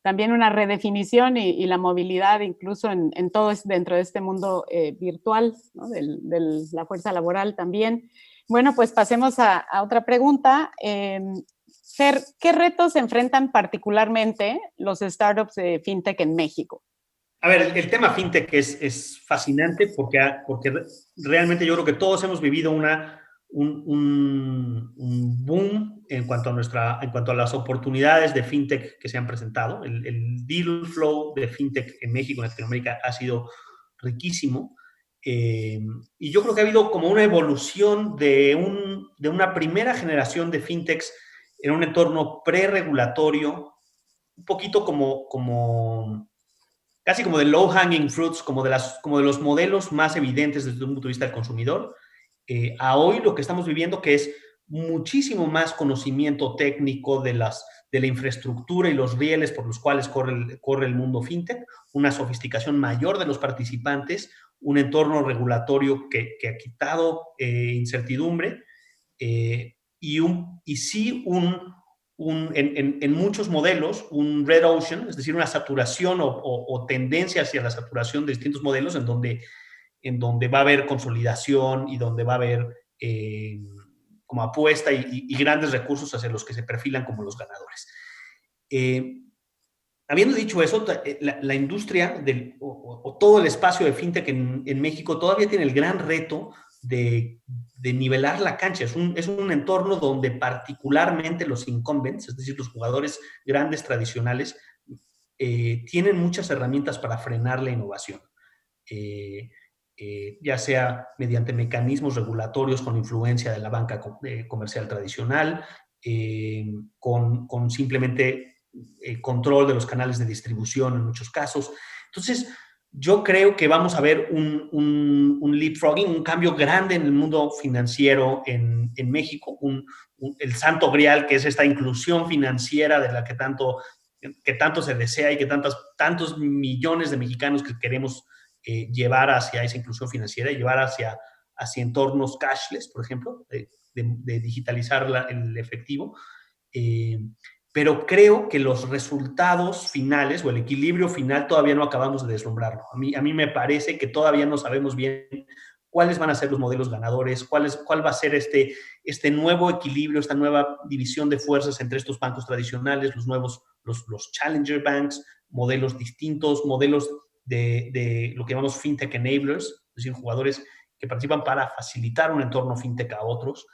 S1: también una redefinición y la movilidad incluso en todo dentro de este mundo virtual, ¿no? de la fuerza laboral también. Bueno, pues pasemos a otra pregunta. Fer, ¿qué retos enfrentan particularmente los startups de fintech en México?
S5: A ver, el tema fintech es fascinante porque realmente yo creo que todos hemos vivido un boom en cuanto a las oportunidades de fintech que se han presentado. El deal flow de fintech en México, en Latinoamérica, ha sido riquísimo. Y yo creo que ha habido como una evolución de una primera generación de fintechs en un entorno pre-regulatorio, un poquito casi como de low hanging fruits, como de los modelos más evidentes desde un punto de vista del consumidor, a hoy lo que estamos viviendo, que es muchísimo más conocimiento técnico de la infraestructura y los rieles por los cuales corre el mundo fintech, una sofisticación mayor de los participantes, un entorno regulatorio que ha quitado incertidumbre y sí en muchos modelos, un red ocean, es decir, una saturación o tendencia hacia la saturación de distintos modelos en donde va a haber consolidación y donde va a haber como apuesta y grandes recursos hacia los que se perfilan como los ganadores. Habiendo dicho eso, la industria o todo el espacio de fintech en México todavía tiene el gran reto de nivelar la cancha. Es un entorno donde particularmente los incumbents, es decir, los jugadores grandes tradicionales, tienen muchas herramientas para frenar la innovación. Ya sea mediante mecanismos regulatorios con influencia de la banca comercial tradicional, con simplemente control de los canales de distribución en muchos casos. Entonces, yo creo que vamos a ver un leapfrogging, un cambio grande en el mundo financiero en México, el santo grial, que es esta inclusión financiera de la que tanto se desea y que tantos millones de mexicanos que queremos llevar hacia esa inclusión financiera y llevar hacia entornos cashless, por ejemplo, de digitalizar el efectivo. Pero creo que los resultados finales o el equilibrio final todavía no acabamos de deslumbrarlo. A mí me parece que todavía no sabemos bien cuáles van a ser los modelos ganadores, cuál va a ser este nuevo equilibrio, esta nueva división de fuerzas entre estos bancos tradicionales, los challenger banks, modelos distintos, modelos de lo que llamamos fintech enablers, es decir, jugadores que participan para facilitar un entorno fintech a otros.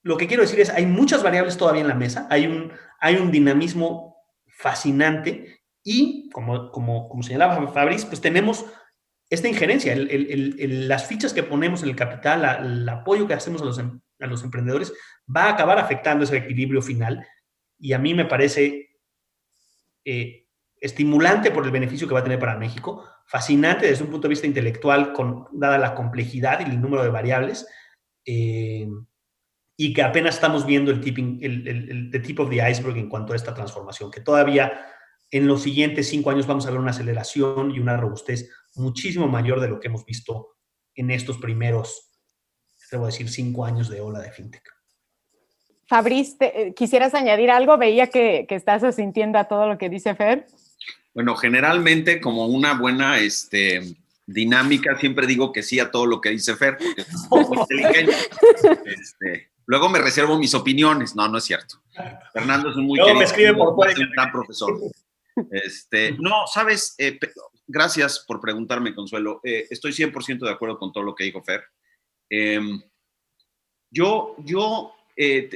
S5: Lo que quiero decir es, hay muchas variables todavía en la mesa, hay un dinamismo fascinante y, como señalaba Fabriz, pues tenemos esta injerencia, las fichas que ponemos en el capital, el apoyo que hacemos a los emprendedores va a acabar afectando ese equilibrio final, y a mí me parece estimulante por el beneficio que va a tener para México, fascinante desde un punto de vista intelectual, dada la complejidad y el número de variables, y que apenas estamos viendo el tip of the iceberg en cuanto a esta transformación, que todavía en los siguientes 5 años vamos a ver una aceleración y una robustez muchísimo mayor de lo que hemos visto en estos primeros, debo decir, 5 años de ola de fintech.
S1: Fabriz, ¿quisieras añadir algo? Veía que estás asintiendo a todo lo que dice Fer.
S6: Bueno, generalmente, como una buena dinámica, siempre digo que sí a todo lo que dice Fer, porque es muy inteligente. Luego me reservo mis opiniones. No, no es cierto. Fernando es un muy querido,
S5: me escribe por fuera.
S6: Es un gran profesor. No, sabes, gracias por preguntarme, Consuelo. Estoy 100% de acuerdo con todo lo que dijo Fer.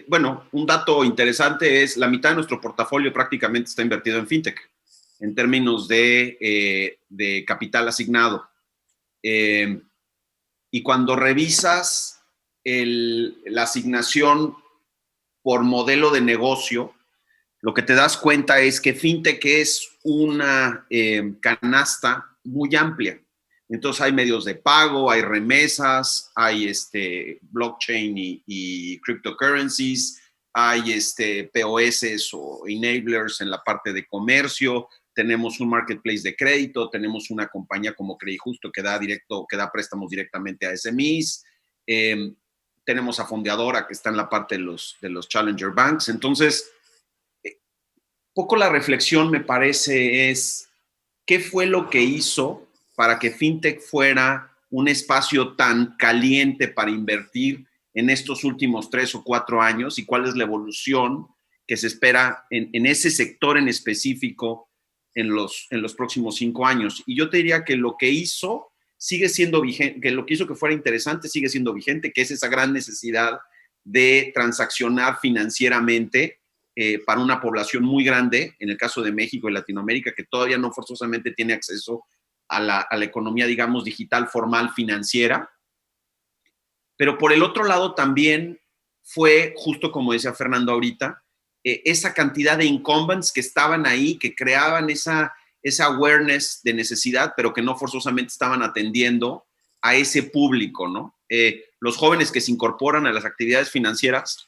S6: Bueno, un dato interesante es la mitad de nuestro portafolio prácticamente está invertido en fintech, en términos de capital asignado. Y cuando revisas la asignación por modelo de negocio, lo que te das cuenta es que fintech es una canasta muy amplia. Entonces hay medios de pago, hay remesas, hay blockchain y cryptocurrencies, hay POS o enablers en la parte de comercio, tenemos un marketplace de crédito, tenemos una compañía como Credijusto que da préstamos directamente a SMEs, tenemos a Fondeadora que está en la parte de los Challenger Banks. Entonces, poco la reflexión me parece es qué fue lo que hizo para que fintech fuera un espacio tan caliente para invertir en estos últimos 3 o 4 años y cuál es la evolución que se espera en ese sector en específico en los próximos 5 años. Y yo te diría que lo que hizo sigue siendo vigente, que lo que hizo que fuera interesante sigue siendo vigente, que es esa gran necesidad de transaccionar financieramente para una población muy grande, en el caso de México y Latinoamérica, que todavía no forzosamente tiene acceso a la economía, digamos, digital formal financiera. Pero por el otro lado también fue, justo como decía Fernando ahorita, esa cantidad de incumbents que estaban ahí, que creaban esa awareness de necesidad, pero que no forzosamente estaban atendiendo a ese público, ¿no? Los jóvenes que se incorporan a las actividades financieras,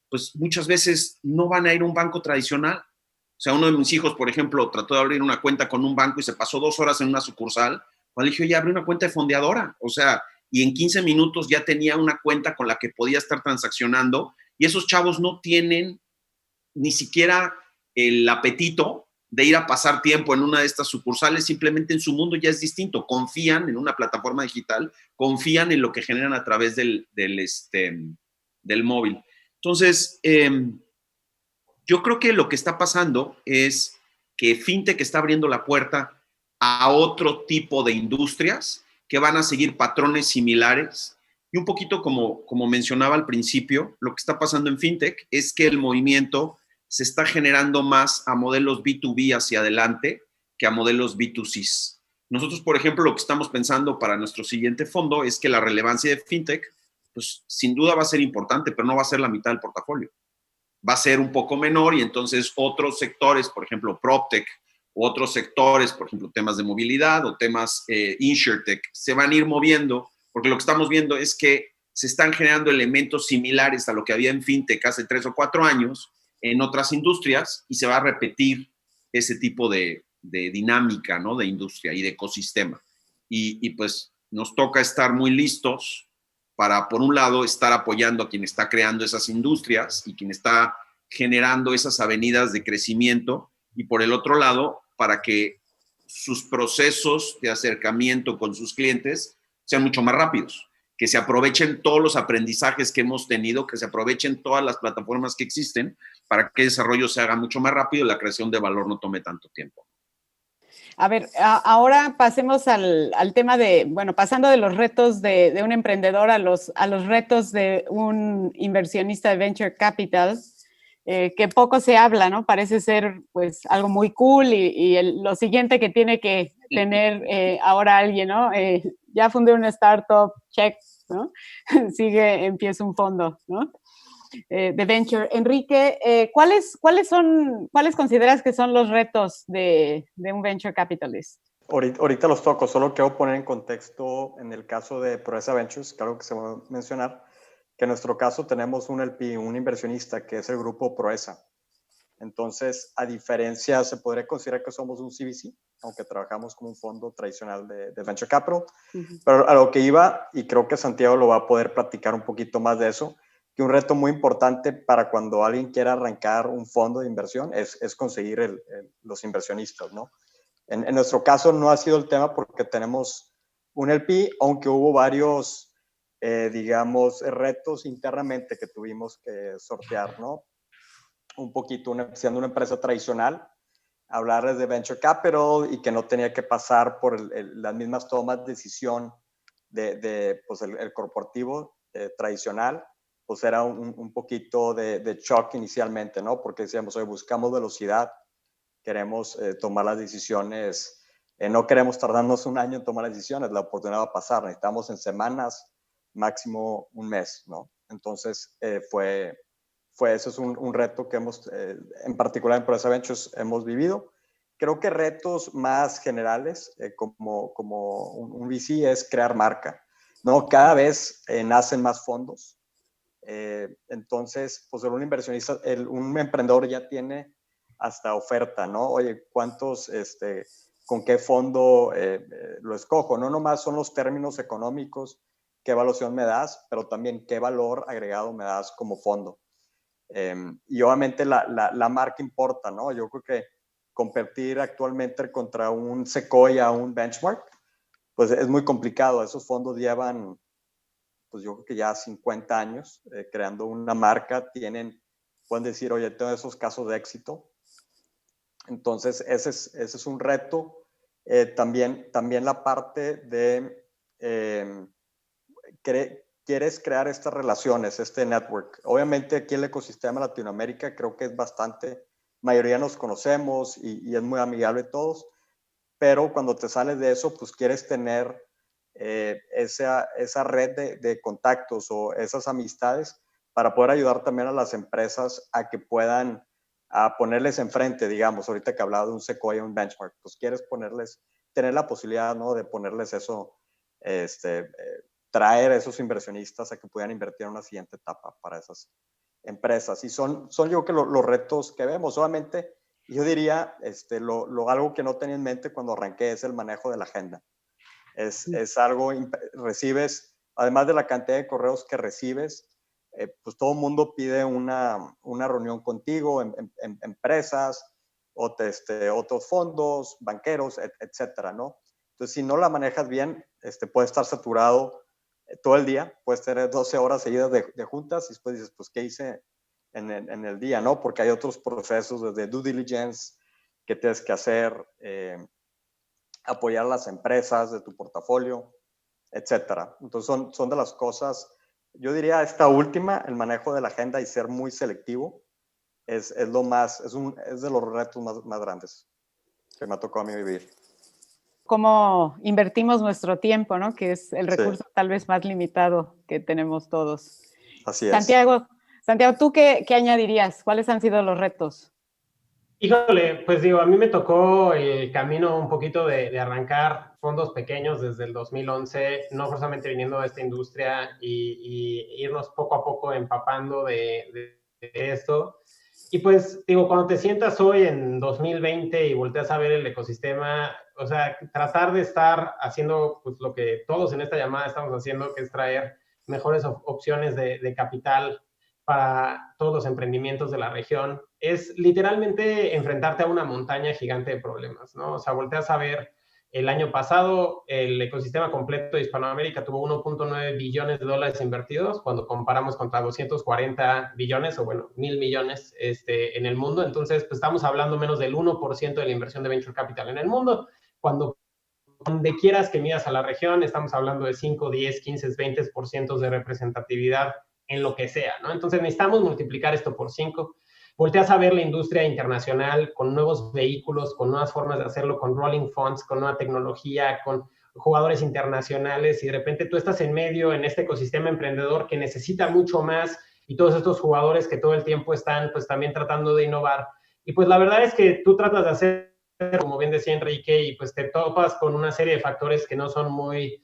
S6: pues muchas veces no van a ir a un banco tradicional. O sea, uno de mis hijos, por ejemplo, trató de abrir una cuenta con un banco y se pasó 2 horas en una sucursal. Cuando dije, oye, abre una cuenta de Fondeadora. O sea, y en 15 minutos ya tenía una cuenta con la que podía estar transaccionando. Y esos chavos no tienen ni siquiera el apetito de ir a pasar tiempo en una de estas sucursales. Simplemente en su mundo ya es distinto. Confían en una plataforma digital, confían en lo que generan a través del móvil. Entonces, yo creo que lo que está pasando es que fintech está abriendo la puerta a otro tipo de industrias que van a seguir patrones similares. Y un poquito como mencionaba al principio, lo que está pasando en fintech es que el movimiento se está generando más a modelos B2B hacia adelante que a modelos B2C. Nosotros, por ejemplo, lo que estamos pensando para nuestro siguiente fondo es que la relevancia de fintech, pues sin duda va a ser importante, pero no va a ser la mitad del portafolio. Va a ser un poco menor y entonces otros sectores, por ejemplo, PropTech, u otros sectores, por ejemplo, temas de movilidad o temas InsurTech, se van a ir moviendo, porque lo que estamos viendo es que se están generando elementos similares a lo que había en FinTech hace 3 o 4 años en otras industrias y se va a repetir ese tipo de dinámica, ¿no? De industria y de ecosistema. Y pues nos toca estar muy listos para, por un lado, estar apoyando a quien está creando esas industrias y quien está generando esas avenidas de crecimiento, y por el otro lado, para que sus procesos de acercamiento con sus clientes sean mucho más rápidos, que se aprovechen todos los aprendizajes que hemos tenido, que se aprovechen todas las plataformas que existen para que el desarrollo se haga mucho más rápido y la creación de valor no tome tanto tiempo.
S1: A ver, ahora pasemos al tema de, bueno, pasando de los retos de un emprendedor a los retos de un inversionista de Venture Capital. que poco se habla, ¿no? Parece ser pues algo muy cool y lo siguiente que tiene que tener ahora alguien, ¿no? Ya fundé una startup, check, ¿no? Empieza un fondo, ¿no? De venture. Enrique, ¿cuáles consideras que son los retos de un venture capitalist?
S4: Ahorita los toco, solo quiero poner en contexto en el caso de Proeza Ventures, que algo que se va a mencionar, que en nuestro caso tenemos un LP, un inversionista, que es el grupo Proeza. Entonces, a diferencia, se podría considerar que somos un CVC, aunque trabajamos como un fondo tradicional de Venture Capital. Pero a lo que iba, y creo que Santiago lo va a poder platicar un poquito más de eso, que un reto muy importante para cuando alguien quiera arrancar un fondo de inversión es conseguir los inversionistas, ¿no? En nuestro caso no ha sido el tema porque tenemos un LP, aunque hubo varios, digamos, retos internamente que tuvimos que sortear, ¿no? Un poquito, siendo una empresa tradicional, hablarles de Venture Capital y que no tenía que pasar por las mismas tomas de decisión pues el corporativo tradicional, pues era un poquito de shock inicialmente, ¿no? Porque decíamos, oye, buscamos velocidad, queremos tomar las decisiones, no queremos tardarnos un año en tomar las decisiones, la oportunidad va a pasar, necesitamos en semanas, máximo un mes, ¿no? Entonces, eso es un reto que hemos, en particular en Proeza Ventures, hemos vivido. Creo que retos más generales, como un VC, es crear marca, ¿no? Cada vez nacen más fondos. Entonces, pues un inversionista, un emprendedor ya tiene hasta oferta, ¿no? Oye, ¿con qué fondo lo escojo? No nomás son los términos económicos, qué evaluación me das, pero también qué valor agregado me das como fondo. Y obviamente la marca importa, ¿no? Yo creo que competir actualmente contra un Sequoia, un Benchmark, pues es muy complicado. Esos fondos llevan, pues yo creo que ya 50 años creando una marca, pueden decir, oye, tengo esos casos de éxito. Entonces, ese es un reto. También la parte de quieres crear estas relaciones, este network. Obviamente aquí el ecosistema de Latinoamérica creo que es bastante, mayoría nos conocemos y es muy amigable todos, pero cuando te sales de eso, pues quieres tener esa red de contactos o esas amistades para poder ayudar también a las empresas a que puedan ponerles enfrente, digamos, ahorita que hablaba de un Sequoia, un Benchmark, pues quieres tener la posibilidad, ¿no? De ponerles eso, traer a esos inversionistas a que puedan invertir en una siguiente etapa para esas empresas. Y son yo creo que los retos que vemos. Obviamente, yo diría, algo que no tenía en mente cuando arranqué es el manejo de la agenda. Es algo, recibes, además de la cantidad de correos que recibes, pues todo el mundo pide una reunión contigo, empresas, otros fondos, banqueros, etcétera, ¿no? Entonces, si no la manejas bien, puede estar saturado todo el día, puedes tener 12 horas seguidas de juntas y después dices, pues, ¿qué hice en el día, no? Porque hay otros procesos desde due diligence que tienes que hacer, apoyar a las empresas de tu portafolio, etcétera. Entonces, son de las cosas, yo diría esta última, el manejo de la agenda y ser muy selectivo, es de los retos más grandes que me ha tocado a mí vivir.
S1: Cómo invertimos nuestro tiempo, ¿no? Que es el recurso tal vez más limitado que tenemos todos.
S4: Así es.
S1: Santiago, ¿tú qué añadirías? ¿Cuáles han sido los retos?
S3: Híjole, pues digo, a mí me tocó el camino un poquito de arrancar fondos pequeños desde el 2011, no forzosamente viniendo de esta industria y irnos poco a poco empapando de esto. Y pues, digo, cuando te sientas hoy en 2020 y volteas a ver el ecosistema, o sea, tratar de estar haciendo pues, lo que todos en esta llamada estamos haciendo, que es traer mejores opciones de capital para todos los emprendimientos de la región, es literalmente enfrentarte a una montaña gigante de problemas, ¿no? O sea, volteas a ver, el año pasado el ecosistema completo de Hispanoamérica tuvo 1.9 billones de dólares invertidos cuando comparamos contra 240 billones o bueno, 1,000 millones en el mundo. Entonces, pues estamos hablando menos del 1% de la inversión de Venture Capital en el mundo. Cuando donde quieras que midas a la región, estamos hablando de 5, 10, 15, 20% de representatividad en lo que sea, ¿no? Entonces necesitamos multiplicar esto por 5. volteas a ver la industria internacional con nuevos vehículos, con nuevas formas de hacerlo, con rolling funds, con nueva tecnología, con jugadores internacionales, y de repente tú estás en medio en este ecosistema emprendedor que necesita mucho más, y todos estos jugadores que todo el tiempo están pues también tratando de innovar. Y pues la verdad es que tú tratas de hacer, como bien decía Enrique, y pues te topas con una serie de factores que no son muy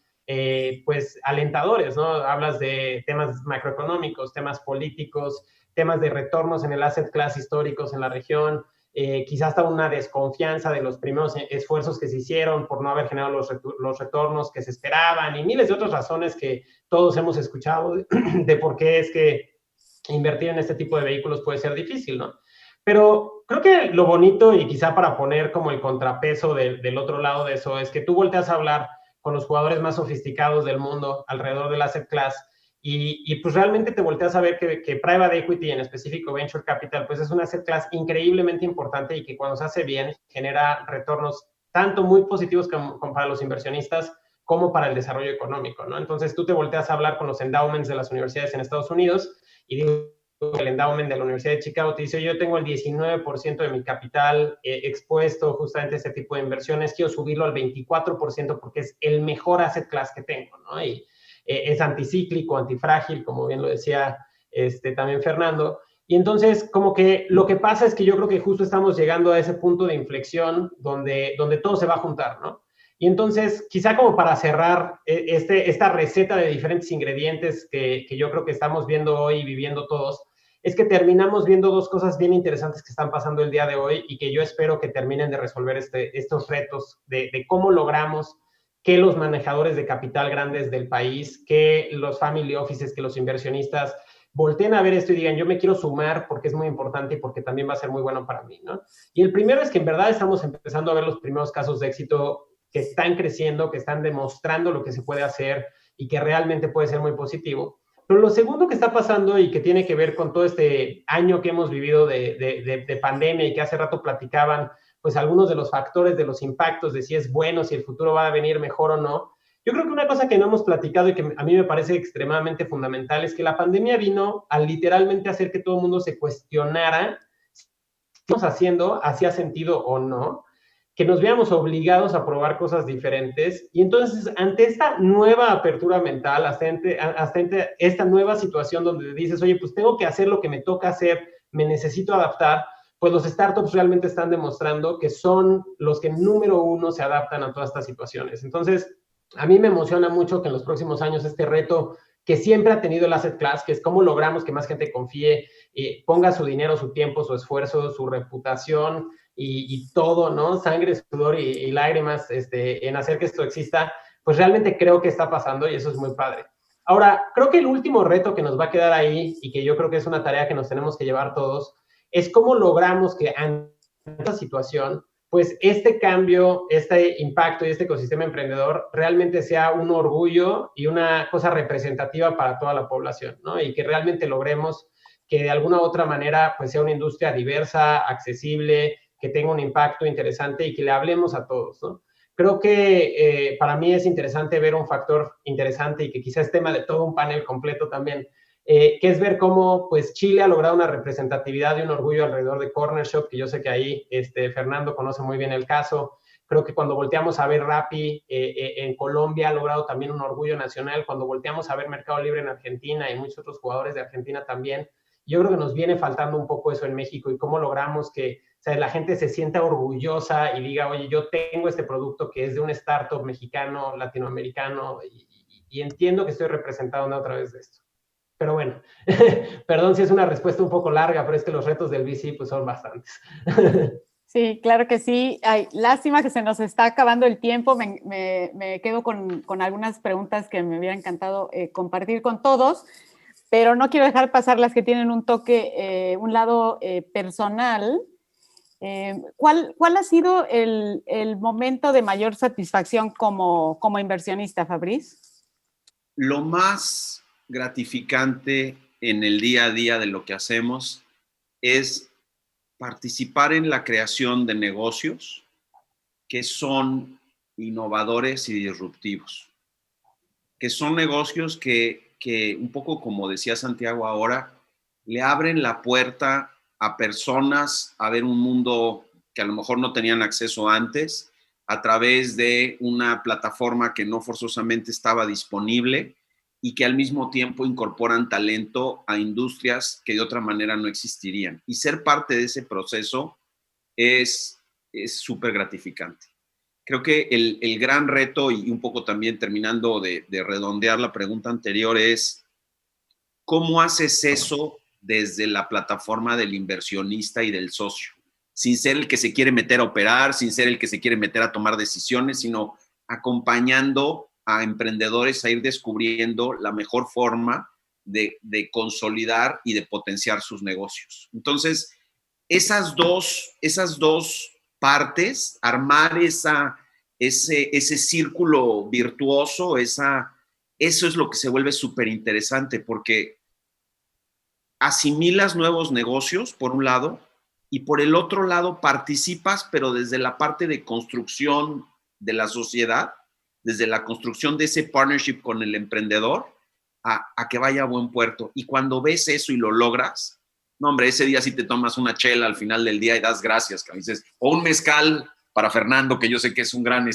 S3: pues alentadores, ¿no? Hablas de temas macroeconómicos, temas políticos, temas de retornos en el asset class históricos en la región, quizás hasta una desconfianza de los primeros esfuerzos que se hicieron por no haber generado los retornos que se esperaban, y miles de otras razones que todos hemos escuchado de por qué es que invertir en este tipo de vehículos puede ser difícil, ¿no? Pero creo que lo bonito, y quizá para poner como el contrapeso del otro lado de eso, es que tú volteas a hablar con los jugadores más sofisticados del mundo alrededor del asset class, y pues realmente te volteas a ver que private equity, en específico venture capital, pues es una asset class increíblemente importante, y que cuando se hace bien genera retornos tanto muy positivos como para los inversionistas como para el desarrollo económico, ¿no? Entonces tú te volteas a hablar con los endowments de las universidades en Estados Unidos, y digo, el endowment de la Universidad de Chicago te dice: yo tengo el 19% de mi capital expuesto justamente a este tipo de inversiones, quiero subirlo al 24% porque es el mejor asset class que tengo, ¿no? Y es anticíclico, antifrágil, como bien lo decía también Fernando. Y entonces, como que lo que pasa es que yo creo que justo estamos llegando a ese punto de inflexión donde todo se va a juntar, ¿no? Y entonces, quizá como para cerrar esta receta de diferentes ingredientes que yo creo que estamos viendo hoy y viviendo todos, es que terminamos viendo dos cosas bien interesantes que están pasando el día de hoy, y que yo espero que terminen de resolver estos retos de cómo logramos que los manejadores de capital grandes del país, que los family offices, que los inversionistas volteen a ver esto y digan: yo me quiero sumar porque es muy importante y porque también va a ser muy bueno para mí, ¿no? Y el primero es que en verdad estamos empezando a ver los primeros casos de éxito que están creciendo, que están demostrando lo que se puede hacer y que realmente puede ser muy positivo. Pero lo segundo que está pasando, y que tiene que ver con todo este año que hemos vivido de pandemia, y que hace rato platicaban pues algunos de los factores, de los impactos, de si es bueno, si el futuro va a venir mejor o no. Yo creo que una cosa que no hemos platicado y que a mí me parece extremadamente fundamental es que la pandemia vino a literalmente hacer que todo el mundo se cuestionara si lo que estamos haciendo hacía sentido o no, que nos veamos obligados a probar cosas diferentes. Y entonces, ante esta nueva apertura mental, hasta esta nueva situación donde dices: oye, pues tengo que hacer lo que me toca hacer, me necesito adaptar, pues los startups realmente están demostrando que son los que número uno se adaptan a todas estas situaciones. Entonces, a mí me emociona mucho que en los próximos años este reto que siempre ha tenido el asset class, que es cómo logramos que más gente confíe, ponga su dinero, su tiempo, su esfuerzo, su reputación y todo, ¿no? Sangre, sudor y lágrimas en hacer que esto exista, pues realmente creo que está pasando, y eso es muy padre. Ahora, creo que el último reto que nos va a quedar ahí, y que yo creo que es una tarea que nos tenemos que llevar todos, es cómo logramos que ante esta situación, pues este cambio, este impacto y este ecosistema emprendedor realmente sea un orgullo y una cosa representativa para toda la población, ¿no? Y que realmente logremos que de alguna u otra manera pues sea una industria diversa, accesible, que tenga un impacto interesante y que le hablemos a todos, ¿no? Creo que para mí es interesante ver un factor interesante, y que quizás es tema de todo un panel completo también, que es ver cómo pues Chile ha logrado una representatividad y un orgullo alrededor de Cornershop, que yo sé que ahí Fernando conoce muy bien el caso. Creo que cuando volteamos a ver Rappi en Colombia ha logrado también un orgullo nacional. Cuando volteamos a ver Mercado Libre en Argentina y muchos otros jugadores de Argentina también, yo creo que nos viene faltando un poco eso en México, y cómo logramos que la gente se sienta orgullosa y diga: oye, yo tengo este producto que es de un startup mexicano, latinoamericano, y entiendo que estoy representado a través de esto. Pero bueno, perdón si es una respuesta un poco larga, pero es que los retos del VC pues son bastantes.
S1: Sí, claro que sí. Ay, lástima que se nos está acabando el tiempo. Me quedo con algunas preguntas que me hubiera encantado compartir con todos, pero no quiero dejar pasar las que tienen un toque, un lado personal. ¿Cuál ha sido el momento de mayor satisfacción como inversionista, Fabriz?
S6: Lo más gratificante en el día a día de lo que hacemos es participar en la creación de negocios que son innovadores y disruptivos, que son negocios que un poco como decía Santiago ahora, le abren la puerta a personas a ver un mundo que a lo mejor no tenían acceso antes, a través de una plataforma que no forzosamente estaba disponible y que al mismo tiempo incorporan talento a industrias que de otra manera no existirían. Y ser parte de ese proceso es súper gratificante. Creo que el gran reto, y un poco también terminando de redondear la pregunta anterior, es ¿cómo haces eso desde la plataforma del inversionista y del socio? Sin ser el que se quiere meter a operar, sin ser el que se quiere meter a tomar decisiones, sino acompañando a emprendedores a ir descubriendo la mejor forma de consolidar y de potenciar sus negocios. Entonces, esas dos partes, armar ese círculo virtuoso, eso es lo que se vuelve súper interesante, porque asimilas nuevos negocios, por un lado, y por el otro lado participas, pero desde la parte de construcción de la sociedad, desde la construcción de ese partnership con el emprendedor, a que vaya a buen puerto. Y cuando ves eso y lo logras, no, hombre, ese día sí te tomas una chela al final del día y das gracias, que dices, o un mezcal para Fernando, que yo sé que es un gran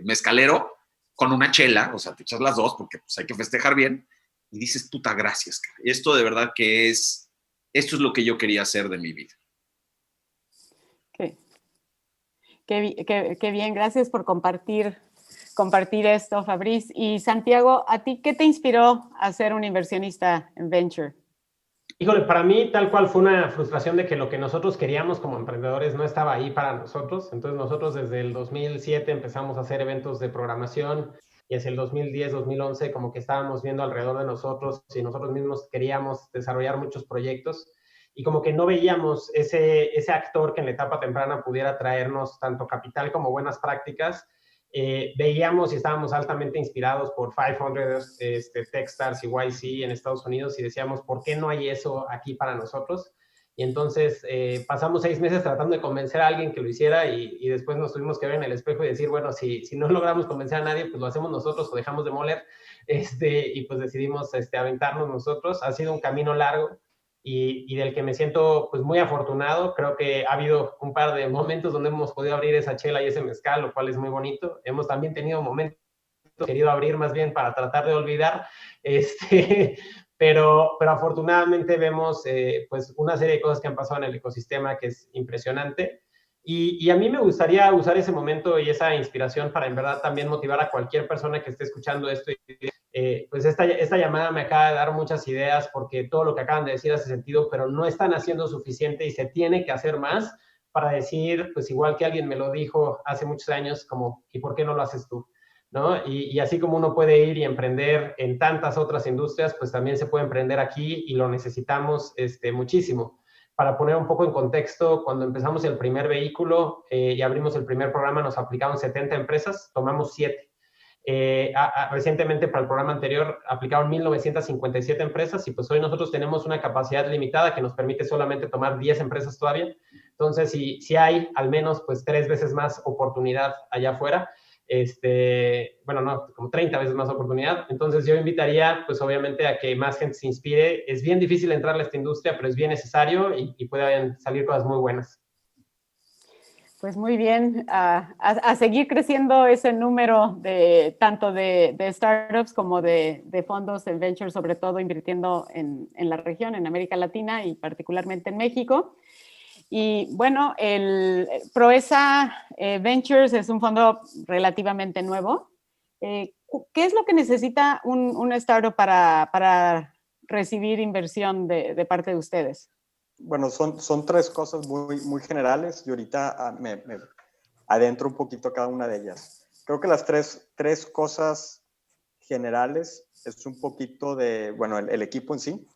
S6: mezcalero, con una chela, o sea, te echas las dos porque pues, hay que festejar bien, y dices, puta, gracias. Esto de verdad que esto es lo que yo quería hacer de mi vida.
S1: Qué bien, gracias por compartir esto, Fabriz. Y Santiago, ¿a ti qué te inspiró a ser un inversionista en Venture?
S3: Híjole, para mí tal cual fue una frustración de que lo que nosotros queríamos como emprendedores no estaba ahí para nosotros. Entonces nosotros desde el 2007 empezamos a hacer eventos de programación y hacia el 2010, 2011 como que estábamos viendo alrededor de nosotros y nosotros mismos queríamos desarrollar muchos proyectos y como que no veíamos ese actor que en la etapa temprana pudiera traernos tanto capital como buenas prácticas. Veíamos y estábamos altamente inspirados por 500, Techstars y YC en Estados Unidos y decíamos, ¿por qué no hay eso aquí para nosotros? Y entonces pasamos 6 meses tratando de convencer a alguien que lo hiciera y después nos tuvimos que ver en el espejo y decir, bueno, si no logramos convencer a nadie, pues lo hacemos nosotros o dejamos de moler. Y pues decidimos aventarnos nosotros. Ha sido un camino largo. Y del que me siento pues muy afortunado. Creo que ha habido un par de momentos donde hemos podido abrir esa chela y ese mezcal, lo cual es muy bonito. Hemos también tenido momentos querido abrir más bien para tratar de olvidar, pero afortunadamente vemos pues una serie de cosas que han pasado en el ecosistema que es impresionante. Y a mí me gustaría usar ese momento y esa inspiración para en verdad también motivar a cualquier persona que esté escuchando esto. Pues esta llamada me acaba de dar muchas ideas porque todo lo que acaban de decir hace sentido, pero no están haciendo suficiente y se tiene que hacer más para decir, pues igual que alguien me lo dijo hace muchos años, como, ¿y por qué no lo haces tú? ¿No? Y así como uno puede ir y emprender en tantas otras industrias, pues también se puede emprender aquí y lo necesitamos muchísimo. Para poner un poco en contexto, cuando empezamos el primer vehículo y abrimos el primer programa, nos aplicaron 70 empresas, tomamos 7. Recientemente para el programa anterior aplicaron 1,957 empresas y pues hoy nosotros tenemos una capacidad limitada que nos permite solamente tomar 10 empresas todavía. Entonces, si hay al menos pues 3 veces más oportunidad allá afuera, bueno, no, como 30 veces más oportunidad. Entonces yo invitaría, pues obviamente, a que más gente se inspire. Es bien difícil entrar a esta industria, pero es bien necesario y pueden salir cosas muy buenas.
S1: Pues muy bien, a seguir creciendo ese número tanto de startups como de fondos en venture, sobre todo invirtiendo en la región, en América Latina y particularmente en México. Y bueno, el Proesa Ventures es un fondo relativamente nuevo. ¿Qué es lo que necesita un startup para recibir inversión de parte de ustedes?
S4: Bueno, son 3 cosas muy generales y ahorita me adentro un poquito a cada una de ellas. Creo que las tres cosas generales es un poquito de, bueno, el equipo en sí.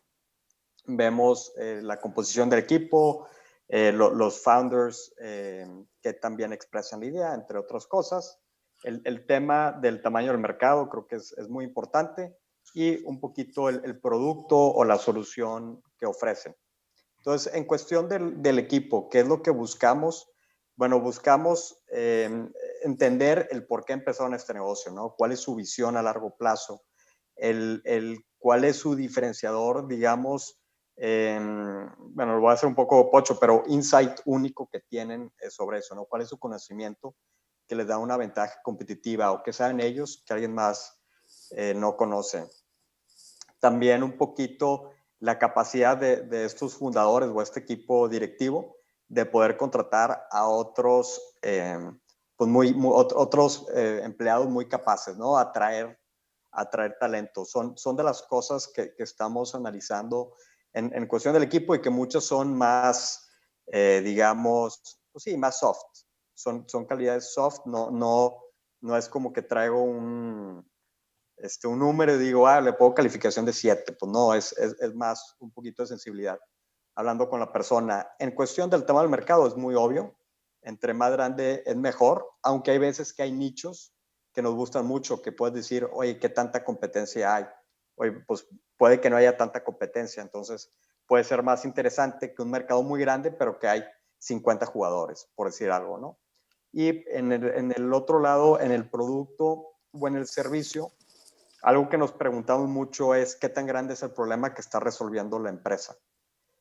S4: Vemos la composición del equipo, los founders que también expresan la idea, entre otras cosas. El tema del tamaño del mercado creo que es muy importante y un poquito el producto o la solución que ofrecen. Entonces, en cuestión del equipo, ¿qué es lo que buscamos? Bueno, buscamos entender el por qué empezaron este negocio, ¿no? ¿Cuál es su visión a largo plazo? ¿Cuál es su diferenciador, digamos, bueno, lo voy a hacer un poco pocho, pero insight único que tienen sobre eso, ¿no? ¿Cuál es su conocimiento que les da una ventaja competitiva o que saben ellos que alguien más no conoce? También un poquito la capacidad de estos fundadores o este equipo directivo de poder contratar a otros, pues otros empleados muy capaces, ¿no? Atraer talento. Son de las cosas que estamos analizando en cuestión del equipo y que muchas son más, digamos, pues sí, más soft. Son calidades soft, no es como que traigo un número y digo, le pongo calificación de 7. Pues no, es más un poquito de sensibilidad. Hablando con la persona. En cuestión del tema del mercado es muy obvio. Entre más grande es mejor, aunque hay veces que hay nichos que nos gustan mucho, que puedes decir, oye, ¿qué tanta competencia hay? Oye, pues puede que no haya tanta competencia, entonces puede ser más interesante que un mercado muy grande, pero que hay 50 jugadores, por decir algo, ¿no? Y en el otro lado, en el producto o en el servicio, algo que nos preguntamos mucho es qué tan grande es el problema que está resolviendo la empresa.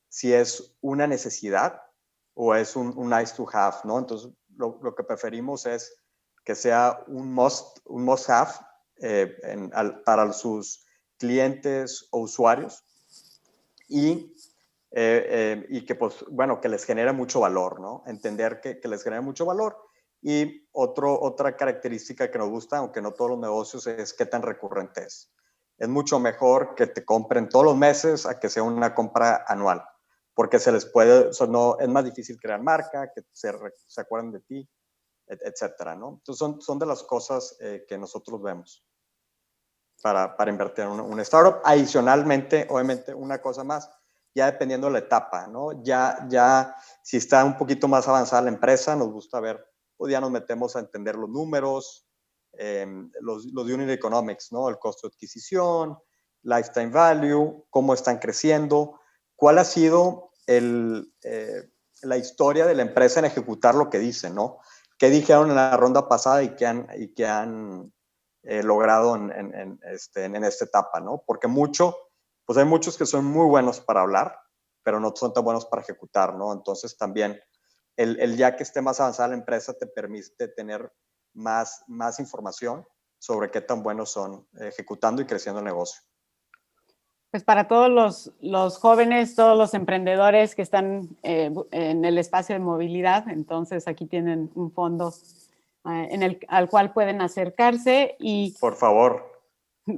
S4: Si es una necesidad o es un nice to have, ¿no? Entonces, lo que preferimos es que sea un must have para sus clientes o usuarios y que, pues, bueno, que les genere mucho valor, ¿no? Entender que les genere mucho valor. Y otra característica que nos gusta, aunque no todos los negocios, es qué tan recurrente es. Es mucho mejor que te compren todos los meses a que sea una compra anual, porque se les puede, es más difícil crear marca, que se acuerden de ti, etcétera, ¿no? Entonces son de las cosas que nosotros vemos para invertir en una startup. Adicionalmente, obviamente, una cosa más, ya dependiendo de la etapa, ¿no? Ya si está un poquito más avanzada la empresa, nos gusta ver, pues ya nos metemos a entender los números, los unit economics, ¿no? El costo de adquisición, lifetime value, cómo están creciendo, cuál ha sido la historia de la empresa en ejecutar lo que dicen, ¿no? ¿Qué dijeron en la ronda pasada y qué han logrado en esta etapa, ¿no? Porque pues hay muchos que son muy buenos para hablar, pero no son tan buenos para ejecutar, ¿no? Entonces también el ya que esté más avanzada la empresa te permite tener más información sobre qué tan buenos son ejecutando y creciendo el negocio.
S1: Pues para todos los jóvenes, todos los emprendedores que están en el espacio de movilidad, entonces aquí tienen un fondo al cual pueden acercarse y...
S4: Por favor.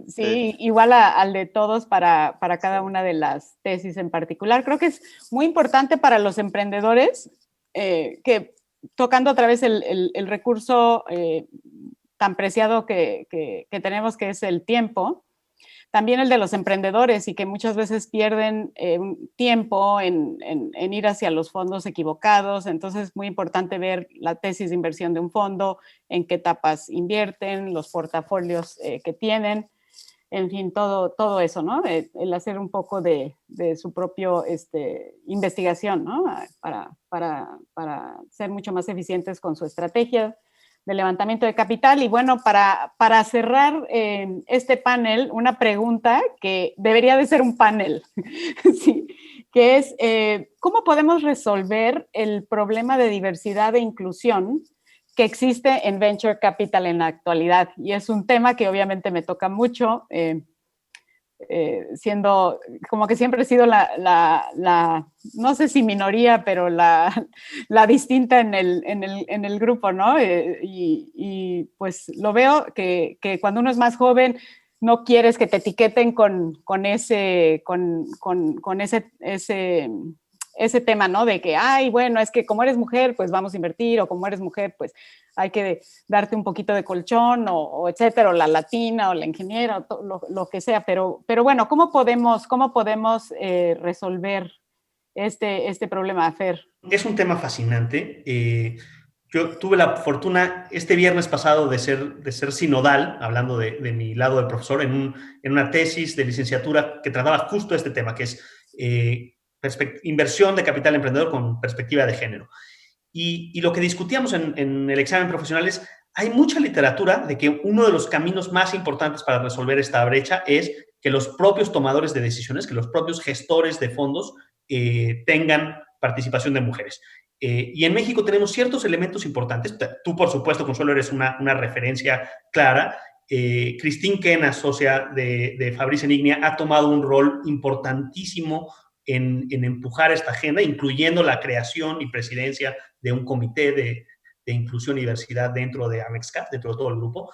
S1: Sí, igual al de todos para cada una de las tesis en particular. Creo que es muy importante para los emprendedores que, tocando otra vez el recurso tan preciado que tenemos, que es el tiempo, también el de los emprendedores y que muchas veces pierden tiempo en ir hacia los fondos equivocados. Entonces es muy importante ver la tesis de inversión de un fondo, en qué etapas invierten, los portafolios que tienen, en fin, todo eso, ¿no? El hacer un poco de su propio investigación, ¿no? Para ser mucho más eficientes con su estrategia de levantamiento de capital. Y bueno, para cerrar este panel, una pregunta que debería de ser un panel, ¿sí? Que es, ¿cómo podemos resolver el problema de diversidad e inclusión que existe en Venture Capital en la actualidad? Y es un tema que obviamente me toca mucho, siendo, como que siempre he sido la no sé si minoría, pero la distinta en el grupo, ¿no? Y pues lo veo que cuando uno es más joven, no quieres que te etiqueten con ese tema, ¿no? De que, ay, bueno, es que como eres mujer, pues vamos a invertir, o como eres mujer, pues hay que darte un poquito de colchón, o etcétera, o la latina, o la ingeniera, o lo que sea. Pero bueno, ¿cómo podemos resolver este problema, Fer?
S5: Es un tema fascinante. Yo tuve la fortuna este viernes pasado de ser sinodal, hablando de mi lado de profesor, en una tesis de licenciatura que trataba justo este tema, que es inversión de capital emprendedor con perspectiva de género. Y lo que discutíamos en el examen profesional es, hay mucha literatura de que uno de los caminos más importantes para resolver esta brecha es que los propios tomadores de decisiones, que los propios gestores de fondos tengan participación de mujeres. Y en México tenemos ciertos elementos importantes. Tú, por supuesto, Consuelo, eres una referencia clara. Christine Kena, socia de Fabrice Enignia, ha tomado un rol importantísimo en empujar esta agenda, incluyendo la creación y presidencia de un comité de inclusión y diversidad dentro de AMEXCAP, dentro de todo el grupo.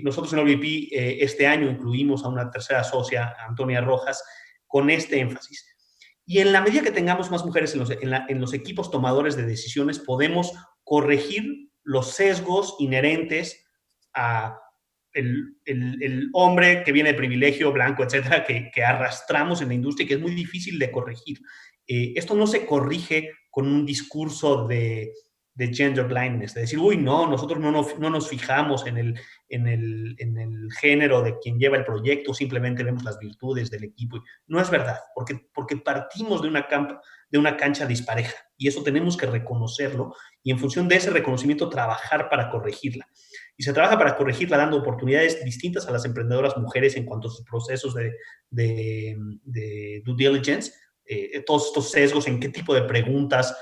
S5: Nosotros en OVP este año incluimos a una tercera socia, Antonia Rojas, con este énfasis. Y en la medida que tengamos más mujeres en los equipos tomadores de decisiones, podemos corregir los sesgos inherentes a el hombre que viene de privilegio, blanco, etcétera, que arrastramos en la industria y que es muy difícil de corregir. Esto no se corrige con un discurso de gender blindness, de decir, uy, no, nosotros no nos fijamos en el género de quien lleva el proyecto, simplemente vemos las virtudes del equipo. No es verdad, porque partimos de una cancha dispareja y eso tenemos que reconocerlo y en función de ese reconocimiento trabajar para corregirla. Y se trabaja para corregirla dando oportunidades distintas a las emprendedoras mujeres en cuanto a sus procesos de due diligence, todos estos sesgos, en qué tipo de preguntas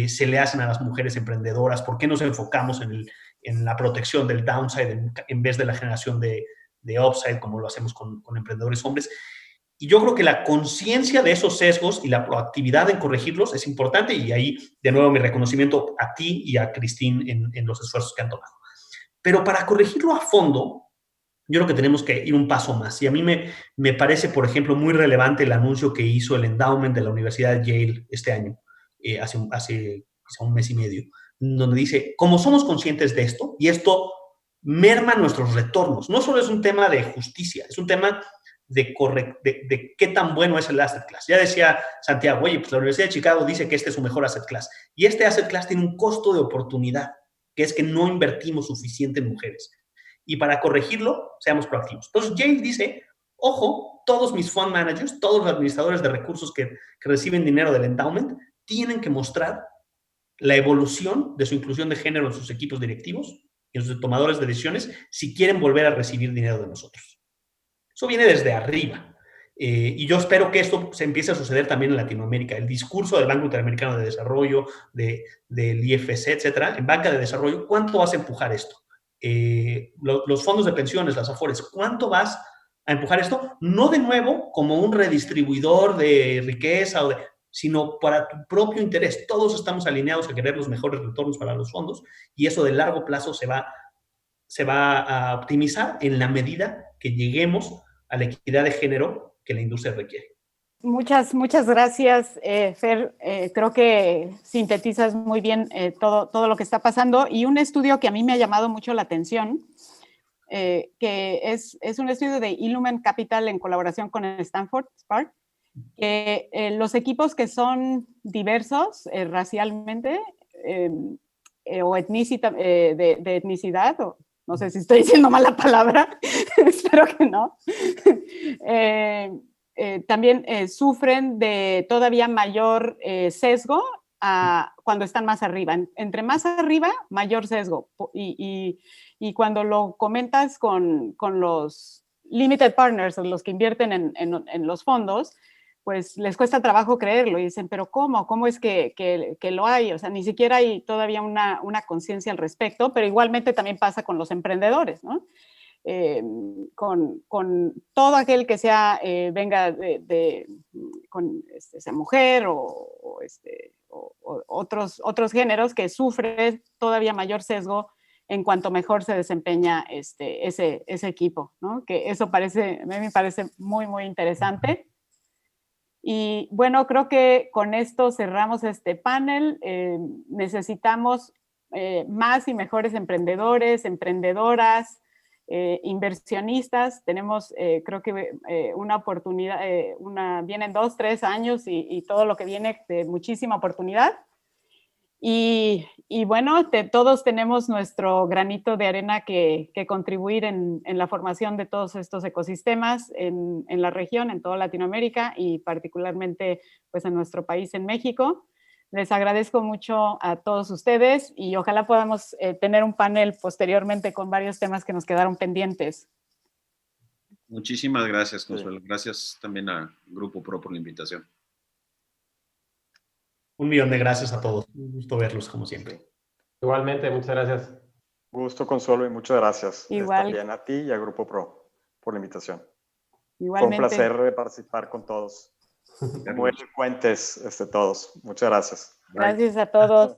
S5: se le hacen a las mujeres emprendedoras, por qué nos enfocamos en la protección del downside en vez de la generación de upside, como lo hacemos con emprendedores hombres. Y yo creo que la conciencia de esos sesgos y la proactividad en corregirlos es importante, y ahí, de nuevo, mi reconocimiento a ti y a Christine en los esfuerzos que han tomado. Pero para corregirlo a fondo, yo creo que tenemos que ir un paso más. Y a mí me parece, por ejemplo, muy relevante el anuncio que hizo el endowment de la Universidad de Yale este año, hace quizá un mes y medio, donde dice, como somos conscientes de esto, y esto merma nuestros retornos, no solo es un tema de justicia, es un tema de qué tan bueno es el asset class. Ya decía Santiago, oye, pues la Universidad de Chicago dice que este es su mejor asset class, y este asset class tiene un costo de oportunidad, que es que no invertimos suficiente en mujeres. Y para corregirlo, seamos proactivos. Entonces, Yale dice, ojo, todos mis fund managers, todos los administradores de recursos que reciben dinero del endowment, tienen que mostrar la evolución de su inclusión de género en sus equipos directivos y en sus tomadores de decisiones si quieren volver a recibir dinero de nosotros. Eso viene desde arriba. Y yo espero que esto se empiece a suceder también en Latinoamérica. El discurso del Banco Interamericano de Desarrollo, del IFC, etcétera, en banca de desarrollo, ¿cuánto vas a empujar esto? Los fondos de pensiones, las AFORES, ¿cuánto vas a empujar esto? No de nuevo como un redistribuidor de riqueza, sino para tu propio interés. Todos estamos alineados a querer los mejores retornos para los fondos y eso de largo plazo se va a optimizar en la medida que lleguemos a la equidad de género que la industria requiere.
S1: Muchas gracias, Fer. Creo que sintetizas muy bien todo lo que está pasando. Y un estudio que a mí me ha llamado mucho la atención, que es un estudio de Illumen Capital en colaboración con Stanford Spark, que los equipos que son diversos racialmente o de etnicidad, o no sé si estoy diciendo mal la palabra, espero que no, también sufren de todavía mayor sesgo cuando están más arriba. Entre más arriba, mayor sesgo. Y cuando lo comentas con los limited partners, los que invierten en los fondos, pues les cuesta trabajo creerlo y dicen, pero ¿cómo? ¿Cómo es que lo hay? O sea, ni siquiera hay todavía una conciencia al respecto, pero igualmente también pasa con los emprendedores, ¿no? Con todo aquel que sea, venga sea mujer o otros géneros que sufre todavía mayor sesgo en cuanto mejor se desempeña ese equipo, ¿no? Que eso a mí me parece muy, muy interesante. Y bueno, creo que con esto cerramos este panel. Necesitamos más y mejores emprendedores, emprendedoras, inversionistas. Tenemos, creo que una oportunidad, vienen 2, 3 años y todo lo que viene de muchísima oportunidad. Y bueno, todos tenemos nuestro granito de arena que contribuir en la formación de todos estos ecosistemas en la región, en toda Latinoamérica y particularmente pues, en nuestro país, en México. Les agradezco mucho a todos ustedes y ojalá podamos tener un panel posteriormente con varios temas que nos quedaron pendientes.
S6: Muchísimas gracias, Consuelo. Gracias también a Grupo Pro por la invitación.
S5: 1,000,000 de gracias a todos. Un gusto verlos, como siempre.
S3: Igualmente, muchas gracias.
S4: Gusto, Consuelo, y muchas gracias.
S1: Igual.
S4: También a ti y a Grupo Pro por la invitación.
S1: Igualmente.
S4: Fue un placer participar con todos. Muy elocuentes todos. Muchas gracias.
S1: Gracias a todos.